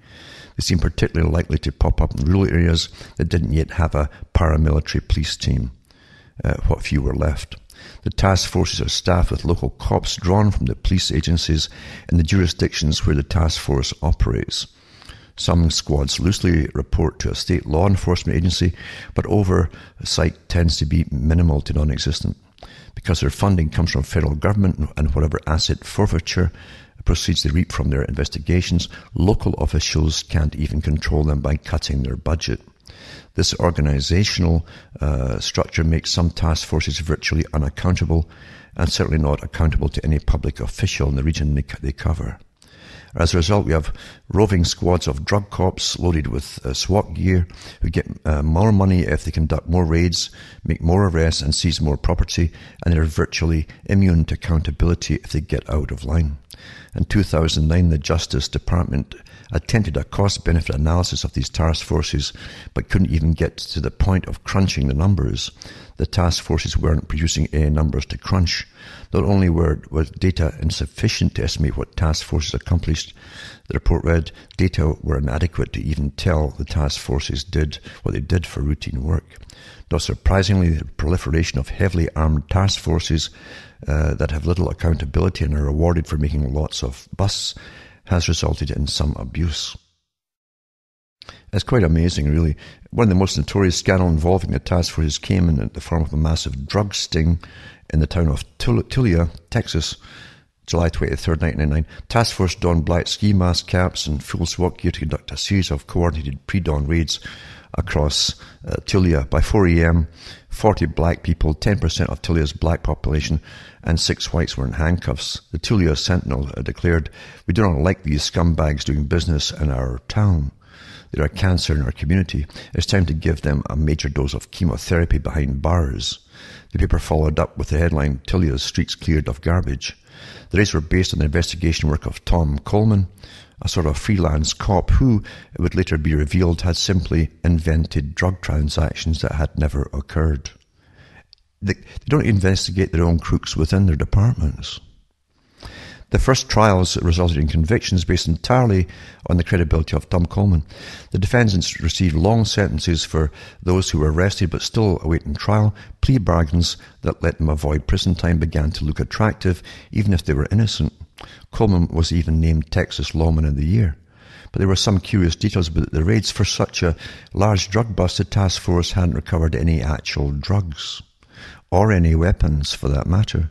They seem particularly likely to pop up in rural areas that didn't yet have a paramilitary police team, what few were left. The task forces are staffed with local cops drawn from the police agencies in the jurisdictions where the task force operates. Some squads loosely report to a state law enforcement agency, but oversight tends to be minimal to non-existent. Because their funding comes from federal government and whatever asset forfeiture proceeds they reap from their investigations, local officials can't even control them by cutting their budget. This organizational structure makes some task forces virtually unaccountable, and certainly not accountable to any public official in the region they cover. As a result, we have roving squads of drug cops loaded with SWAT gear who get more money if they conduct more raids, make more arrests, and seize more property, and they're virtually immune to accountability if they get out of line. In 2009, the Justice Department attempted a cost-benefit analysis of these task forces, but couldn't even get to the point of crunching the numbers. The task forces weren't producing any numbers to crunch. Not only was data insufficient to estimate what task forces accomplished, the report read, data were inadequate to even tell the task forces did what they did for routine work. Not surprisingly, the proliferation of heavily armed task forces that have little accountability and are rewarded for making lots of busts has resulted in some abuse. It's quite amazing, really. One of the most notorious scandals involving the task forces came in the form of a massive drug sting in the town of Tulia, Texas, July 23rd, 1999. Task force donned black ski mask caps and full SWAT gear to conduct a series of coordinated pre-dawn raids across Tulia. By 4 a.m., 40 black people, 10% of Tulia's black population, and 6 whites were in handcuffs. The Tulia Sentinel declared, "We do not like these scumbags doing business in our town. They're a cancer in our community. It's time to give them a major dose of chemotherapy behind bars." The paper followed up with the headline, "Tulia's streets cleared of garbage." The raids were based on the investigation work of Tom Coleman, a sort of freelance cop who, it would later be revealed, had simply invented drug transactions that had never occurred. They don't investigate their own crooks within their departments. The first trials resulted in convictions based entirely on the credibility of Tom Coleman. The defendants received long sentences for those who were arrested but still awaiting trial. Plea bargains that let them avoid prison time began to look attractive, even if they were innocent. Coleman was even named Texas Lawman of the Year. But there were some curious details about the raids. For such a large drug bust, the task force hadn't recovered any actual drugs, or any weapons for that matter.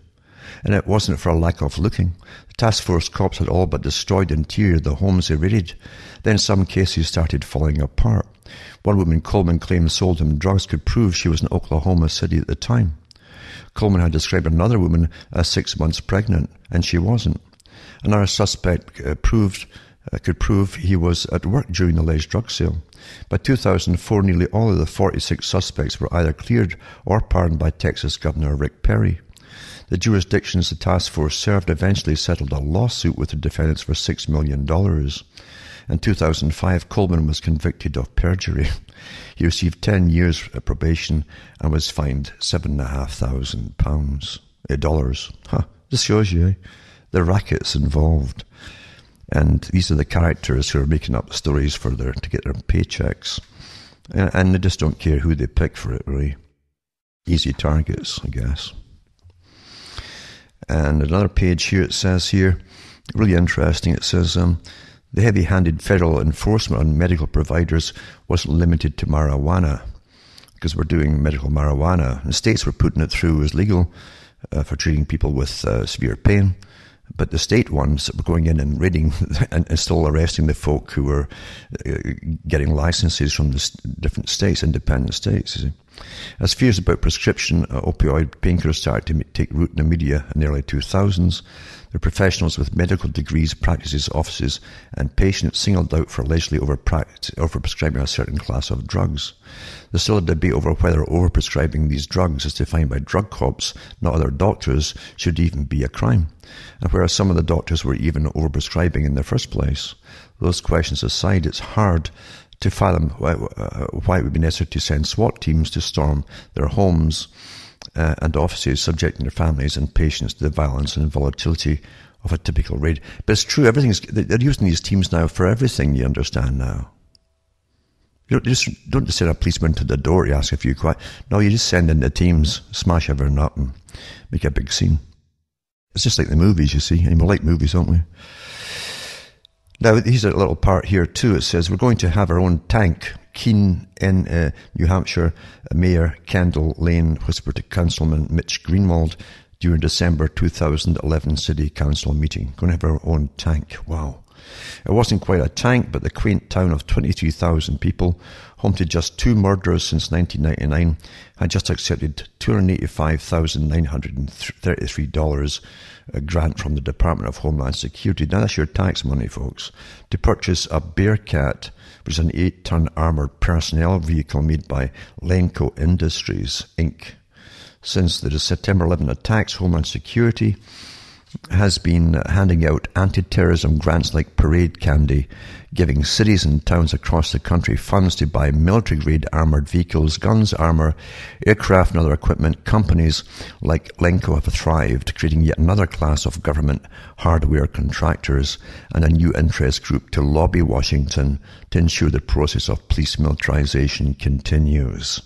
And it wasn't for a lack of looking. The task force cops had all but destroyed the interior of the homes they raided. Then some cases started falling apart. One woman Coleman claimed sold him drugs could prove she was in Oklahoma City at the time. Coleman had described another woman as 6 months pregnant, and she wasn't. Another suspect could prove he was at work during the alleged drug sale. By 2004, nearly all of the 46 suspects were either cleared or pardoned by Texas Governor Rick Perry. The jurisdictions the task force served eventually settled a lawsuit with the defendants for $6 million. In 2005, Coleman was convicted of perjury. He received 10 years probation and was fined $7,500 dollars. This shows you the rackets involved. And these are the characters who are making up stories to get their paychecks. And they just don't care who they pick for it, really. Easy targets, I guess. And another page here, it says here, really interesting, it says, the heavy-handed federal enforcement on medical providers wasn't limited to marijuana, because we're doing medical marijuana. The states were putting it through as legal for treating people with severe pain, but the state ones were going in and raiding and still arresting the folk who were getting licenses from the different states, independent states, you see. As fears about prescription opioid painkillers started to take root in the media in the early 2000s, the professionals with medical degrees, practices, offices, and patients singled out for allegedly overprescribing a certain class of drugs. There's still a debate over whether overprescribing these drugs, as defined by drug cops, not other doctors, should even be a crime, and whereas some of the doctors were even overprescribing in the first place. Those questions aside, it's hard to fathom why it would be necessary to send SWAT teams to storm their homes and offices, subjecting their families and patients to the violence and volatility of a typical raid. But it's true, they're using these teams now for everything, you understand now. You don't just send a policeman to the door to ask if you're quiet. No, you just send in the teams, smash everything up and make a big scene. It's just like the movies, you see. And we like movies, don't we? Now, here's a little part here too. It says, we're going to have our own tank. Keene in New Hampshire, Mayor Kendall Lane whispered to Councilman Mitch Greenwald during December 2011 City Council meeting. Going to have our own tank. Wow. It wasn't quite a tank, but the quaint town of 23,000 people, home to just 2 murderers since 1999, had just accepted $285,933 grant from the Department of Homeland Security. Now that's your tax money, folks, to purchase a Bearcat, which is an 8-ton armoured personnel vehicle made by Lenco Industries, Inc. Since the September 11 attacks, Homeland Security has been handing out anti-terrorism grants like parade candy, giving cities and towns across the country funds to buy military-grade armoured vehicles, guns, armour, aircraft and other equipment. Companies like Lenco have thrived, creating yet another class of government hardware contractors and a new interest group to lobby Washington to ensure the process of police militarization continues.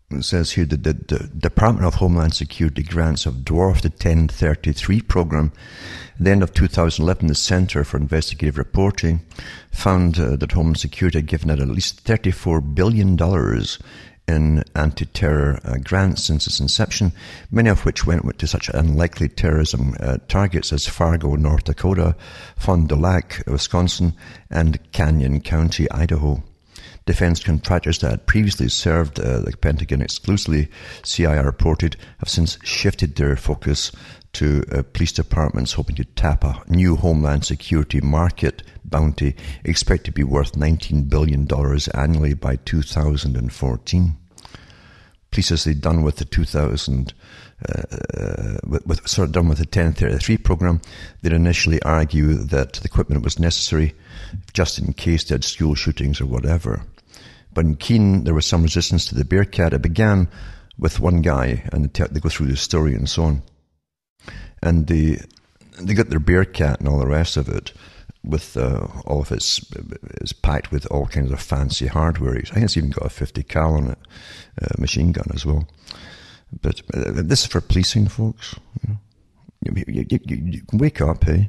It says here that the Department of Homeland Security grants have dwarfed the 1033 program. At the end of 2011, the Center for Investigative Reporting found that Homeland Security had given out at least $34 billion in anti-terror grants since its inception, many of which went to such unlikely terrorism targets as Fargo, North Dakota, Fond du Lac, Wisconsin, and Canyon County, Idaho. Defense contractors that had previously served the Pentagon exclusively, CIA reported, have since shifted their focus to police departments hoping to tap a new Homeland Security market bounty expected to be worth $19 billion annually by 2014. Police, as they'd done with the 1033 program, they'd initially argue that the equipment was necessary just in case they had school shootings or whatever. But in Keene, there was some resistance to the Bearcat. It began with one guy, and they go through the story and so on. and they got their Bearcat and all the rest of it, with all of it's packed with all kinds of fancy hardware. I think it's even got a 50 cal on it, machine gun as well. But this is for policing, folks. You can wake up, hey?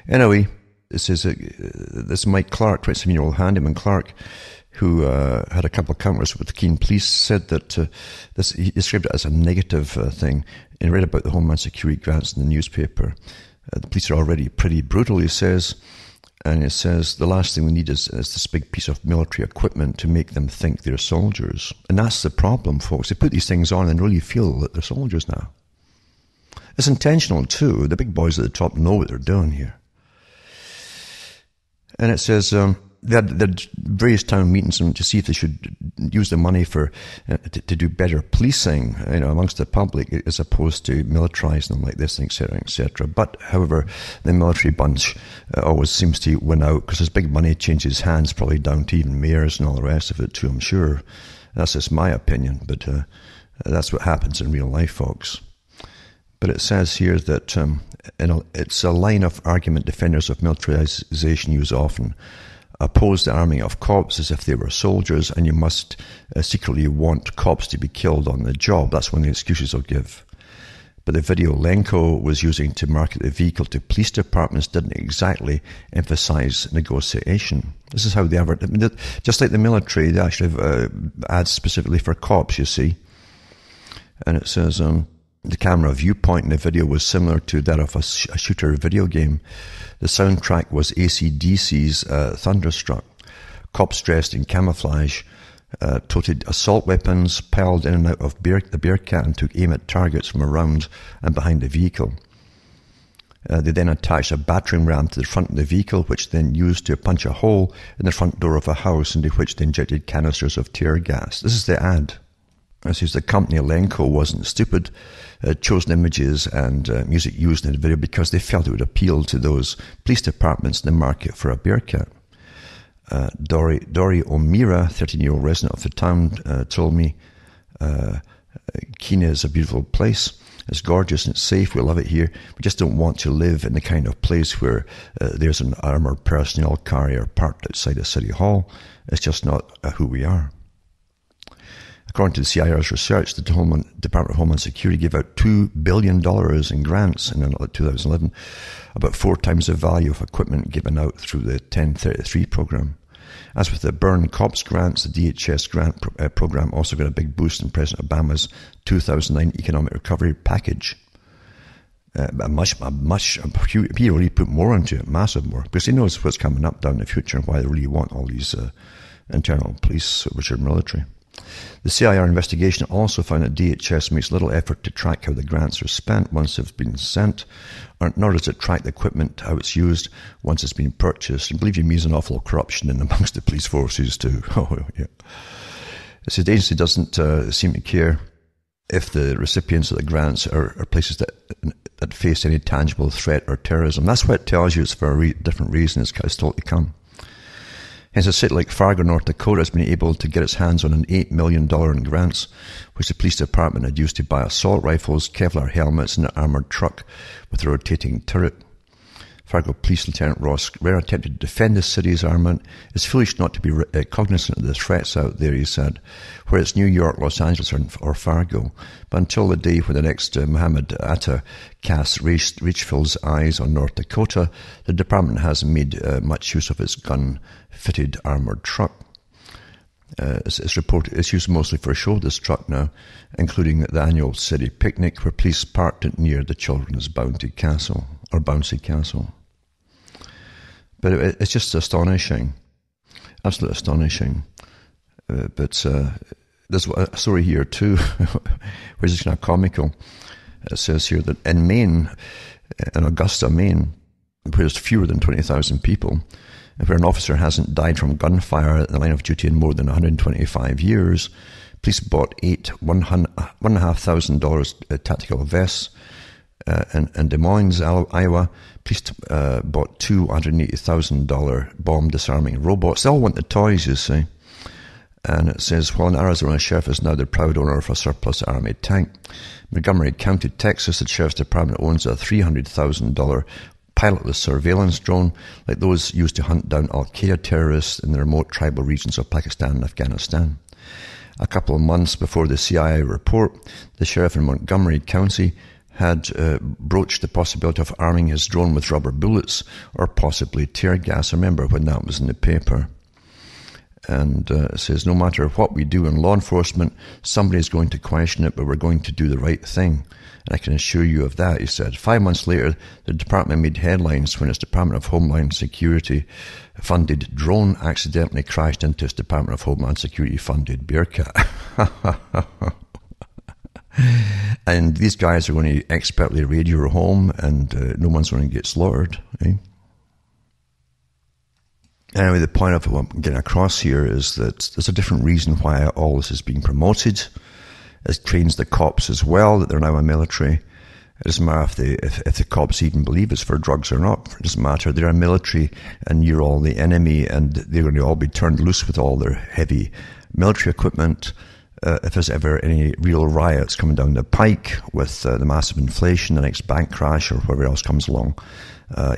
Anyway, this is this Mike Clark, 27-year-old handyman Clark, who had a couple of encounters with the Keene police, said that he described it as a negative thing, and read about the Homeland Security grants in the newspaper. The police are already pretty brutal, he says, and it says the last thing we need is this big piece of military equipment to make them think they're soldiers. And that's the problem, folks. They put these things on and really feel that they're soldiers now. It's intentional too. The big boys at the top know what they're doing here. And it says they had various town meetings to see if they should use the money for to do better policing, amongst the public, as opposed to militarizing them like this, etc., etc. But, however, the military bunch always seems to win out, because as big money changes hands, probably down to even mayors and all the rest of it too, I'm sure. That's just my opinion, but that's what happens in real life, folks. But it says here that it's a line of argument defenders of militarization use often. Oppose the arming of cops as if they were soldiers, and you must secretly want cops to be killed on the job. That's one of the excuses they'll give. But the video Lenko was using to market the vehicle to police departments didn't exactly emphasize negotiation. This is how they advertise. Just like the military, they actually have ads specifically for cops, you see. And it says the camera viewpoint in the video was similar to that of a shooter video game. The soundtrack was AC/DC's Thunderstruck. Cops dressed in camouflage toted assault weapons, piled in and out of the Bearcat, and took aim at targets from around and behind the vehicle. They then attached a battering ram to the front of the vehicle, which then used to punch a hole in the front door of a house, into which they injected canisters of tear gas. This is the ad. It says the company Lenko wasn't stupid, chosen images and music used in the video because they felt it would appeal to those police departments in the market for a Bearcat. Dori O'Meara, 13-year-old resident of the town, told me, Keene is a beautiful place. It's gorgeous and it's safe. We love it here. We just don't want to live in the kind of place where there's an armoured personnel carrier parked outside a city hall. It's just not who we are. According to the CIR's research, the Department of Homeland Security gave out $2 billion in grants in 2011, about 4 times the value of equipment given out through the 1033 program. As with the Burn Cops grants, the DHS grant program also got a big boost in President Obama's 2009 economic recovery package. He really put more into it, massive more, because he knows what's coming up down the future and why they really want all these internal police, which are military. The CIR investigation also found that DHS makes little effort to track how the grants are spent once they've been sent, nor does it track the equipment, how it's used once it's been purchased. And believe you me, there's an awful lot of corruption in amongst the police forces too. Oh, yeah. So the agency doesn't seem to care if the recipients of the grants are places that face any tangible threat or terrorism. That's what it tells you. It's for a different reason. It's still to come. Hence, a city like Fargo, North Dakota, has been able to get its hands on an $8 million in grants, which the police department had used to buy assault rifles, Kevlar helmets, and an armoured truck with a rotating turret. Fargo Police Lieutenant Ross Ware attempted to defend the city's armament. It's foolish not to be cognizant of the threats out there, he said, whether it's New York, Los Angeles, or Fargo. But until the day when the next Mohammed Atta casts Richfield's eyes on North Dakota, the department hasn't made much use of its gun-fitted armoured truck. It's used mostly for a show, this truck now, including the annual city picnic, where police parked it near the Children's Bouncy Castle. But it's just astonishing, absolutely astonishing. But there's a story here too, which is kind of comical. It says here that in Maine, in Augusta, Maine, where there's fewer than 20,000 people, and where an officer hasn't died from gunfire in the line of duty in more than 125 years, police bought 8 $1,500 tactical vests. In Des Moines, Iowa, police bought 2 $180,000 bomb disarming robots. They all want the toys, you see. And it says, while an Arizona sheriff is now the proud owner of a surplus Army tank, Montgomery County, Texas, the sheriff's department owns a $300,000 pilotless surveillance drone like those used to hunt down al-Qaeda terrorists in the remote tribal regions of Pakistan and Afghanistan. A couple of months before the CIA report, the sheriff in Montgomery County had broached the possibility of arming his drone with rubber bullets or possibly tear gas. I remember when that was in the paper. And it says, no matter what we do in law enforcement, somebody's going to question it, but we're going to do the right thing. And I can assure you of that, he said. 5 months later, the department made headlines when its Department of Homeland Security funded drone accidentally crashed into its Department of Homeland Security funded Bearcat. And these guys are going to expertly raid your home, and no one's going to get slaughtered. Eh? Anyway, the point of what I'm getting across here is that there's a different reason why all this is being promoted. It trains the cops as well, that they're now a military. It doesn't matter if the cops even believe it's for drugs or not. It doesn't matter. They're a military, and you're all the enemy, and they're going to all be turned loose with all their heavy military equipment. If there's ever any real riots coming down the pike with the massive inflation, the next bank crash, or whatever else comes along,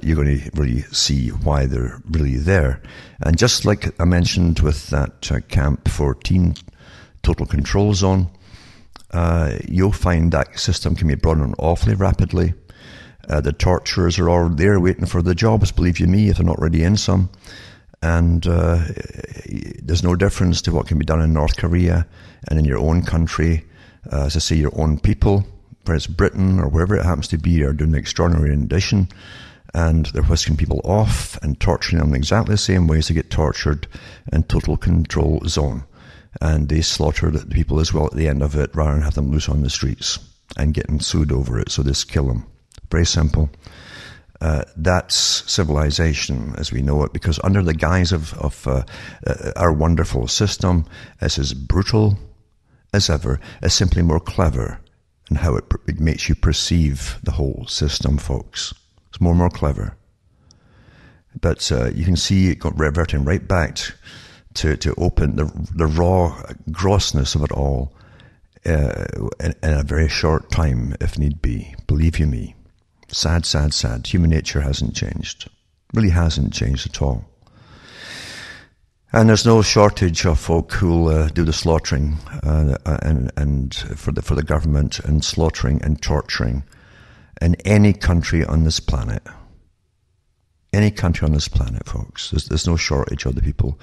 you're going to really see why they're really there. And just like I mentioned with that Camp 14 Total Control Zone, you'll find that system can be brought on awfully rapidly. The torturers are all there waiting for the jobs, believe you me, if they're not already in some. And there's no difference to what can be done in North Korea and in your own country. As I say, your own people, whether it's Britain or wherever it happens to be, are doing the extraordinary rendition. And they're whisking people off and torturing them in exactly the same ways they get tortured in Total Control Zone. And they slaughter the people as well at the end of it, rather than have them loose on the streets and getting sued over it. So they just kill them. Very simple. That's civilization as we know it, because under the guise of our wonderful system, it's as brutal as ever. It's simply more clever in how it makes you perceive the whole system, folks. It's more clever. But you can see it got reverting right back to open the raw grossness of it all in a very short time, if need be. Believe you me. Sad, sad, sad. Human nature hasn't changed. Really hasn't changed at all. And there's no shortage of folk who'll do the slaughtering and for the government, and slaughtering and torturing in any country on this planet. Any country on this planet, folks. There's no shortage of the people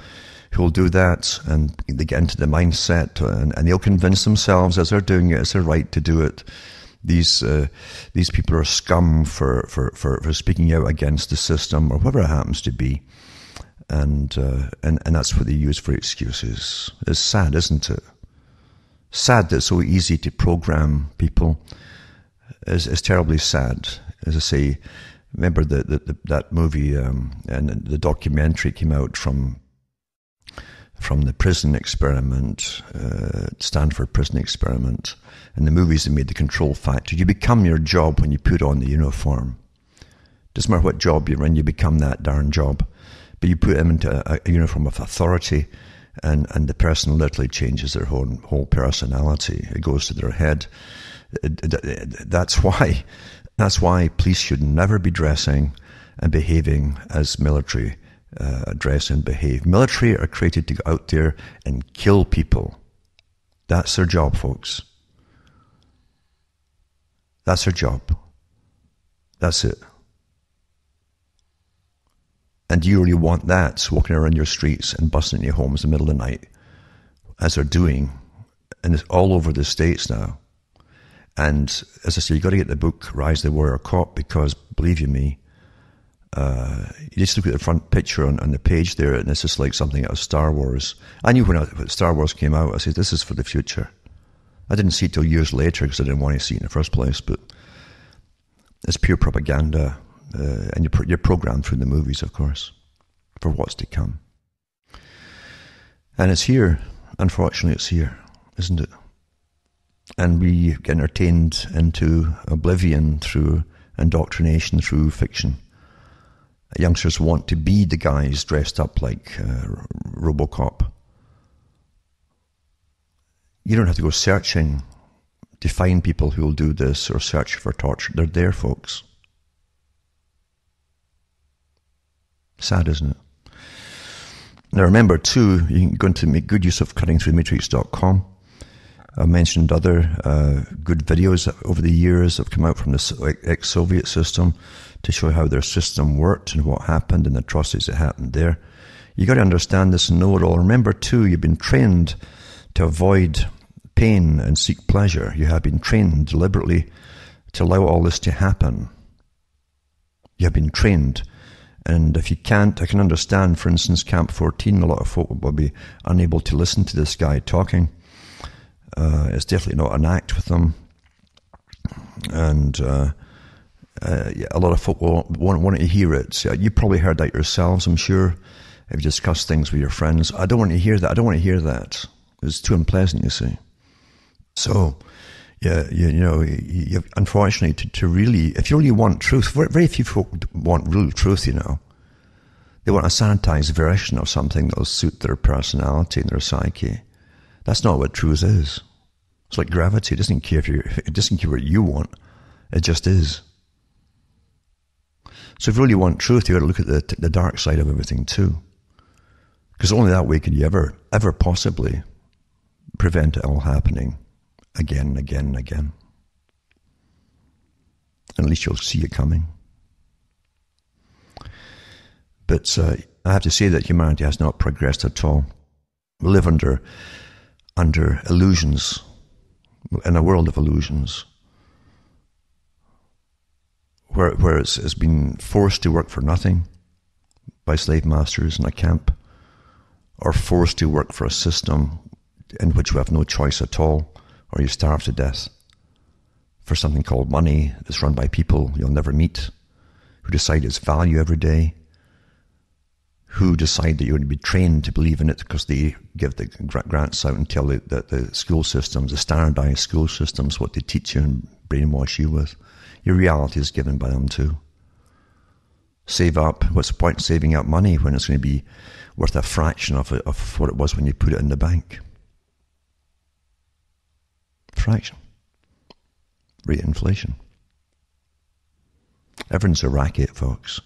who will do that, and they get into the mindset, and they'll convince themselves as they're doing it, it's their right to do it. These people are scum for speaking out against the system or whatever it happens to be, and that's what they use for excuses. It's sad, isn't it? Sad that it's so easy to program people. It's terribly sad. As I say, remember that movie and the documentary came out from the prison experiment, Stanford prison experiment, and the movies that made the control factor. You become your job when you put on the uniform. Doesn't matter what job you're in, you become that darn job. But you put them into a uniform of authority, and the person literally changes their whole personality. It goes to their head. That's why police should never be dressing and behaving as military dress and behave. Military are created to go out there and kill people. That's their job, folks. That's their job. That's it. And do you really want that, walking around your streets and busting in your homes in the middle of the night, as they're doing, and it's all over the States now? And as I say, you got to get the book Rise the Warrior Cop, because believe you me, you just look at the front picture on the page there, and it's just like something out of Star Wars. I knew when Star Wars came out, I said, this is for the future. I didn't see it till years later because I didn't want to see it in the first place, but it's pure propaganda, and you're programmed through the movies, of course, for what's to come. And it's here. Unfortunately, it's here, isn't it? And we get entertained into oblivion through indoctrination, through fiction. Youngsters want to be the guys dressed up like RoboCop. You don't have to go searching to find people who will do this or search for torture. They're there, folks. Sad, isn't it? Now remember too, you can go into make good use of cuttingthroughthematrix.com. I mentioned other good videos over the years that have come out from the ex-Soviet system to show how their system worked and what happened and the atrocities that happened there. You got to understand this and know it all. Remember too, you've been trained to avoid pain and seek pleasure. You have been trained deliberately to allow all this to happen. You have been trained. And if you can't, I can understand, for instance, Camp 14, a lot of folk will be unable to listen to this guy talking. It's definitely not an act with them. And a lot of folk won't want to hear it. You probably heard that yourselves, I'm sure, if you discuss things with your friends. I don't want to hear that. I don't want to hear that. It's too unpleasant, you see. So, yeah, you unfortunately, to really, if you really want truth, very few folk want real truth, you know. They want a sanitized version of something that will suit their personality and their psyche. That's not what truth is. It's like gravity. It doesn't care it doesn't care what you want. It just is. So if you really want truth, you got to look at the dark side of everything too. Because only that way can you ever possibly prevent it all happening again and again and again. And at least you'll see it coming. But I have to say that humanity has not progressed at all. We live under illusions, in a world of illusions, where it's been forced to work for nothing by slave masters in a camp, or forced to work for a system in which you have no choice at all, or you starve to death for something called money that's run by people you'll never meet, who decide its value every day, who decide that you're going to be trained to believe in it because they give the grants out and tell that the school systems, the standardized school systems, what they teach you and brainwash you with. Your reality is given by them too. Save up. What's the point of saving up money when it's going to be worth a fraction of what it was when you put it in the bank? Fraction. Rate of inflation. Everyone's a racket, folks.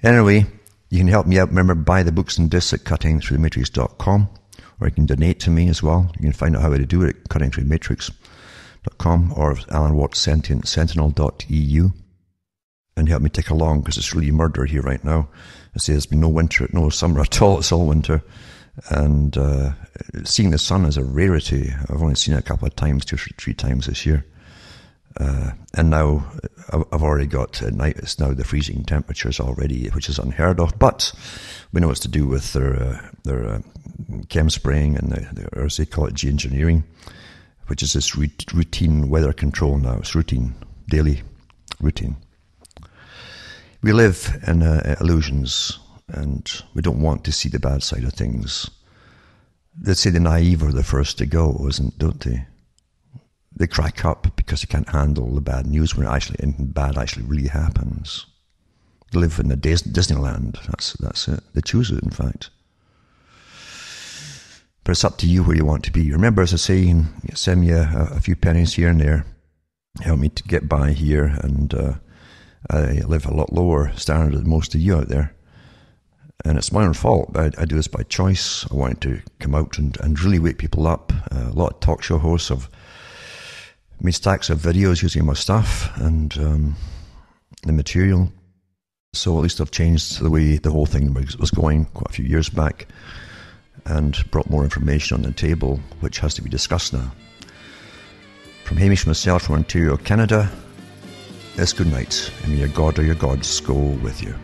Anyway, you can help me out. Remember, buy the books and discs at cuttingthroughthematrix.com, or you can donate to me as well. You can find out how to do it at cuttingthroughthematrix.com or Alan Watts Sentinel.eu, and help me tick along, because it's really murder here right now. I say there's been no summer at all. It's all winter. And seeing the sun is a rarity. I've only seen it a couple of times, 2 or 3 times this year. And now I've already got at night, it's now the freezing temperatures already, which is unheard of. But we know it's to do with their chem spraying and or as they call it, geoengineering, which is this routine weather control now. It's routine, daily routine. We live in illusions, and we don't want to see the bad side of things. They say the naive are the first to go, don't they? They crack up because they can't handle the bad news when anything bad actually really happens. They live in the Disneyland. That's it. They choose it, in fact. But it's up to you where you want to be. Remember, as I say, send me a few pennies here and there. Help me to get by here. And I live a lot lower standard than most of you out there. And it's my own fault. I do this by choice. I wanted to come out and really wake people up. A lot of talk show hosts have made stacks of videos using my stuff and the material. So at least I've changed the way the whole thing was going quite a few years back and brought more information on the table, which has to be discussed now. From Hamish myself from Ontario, Canada, it's good night, and may your God or your gods go with you.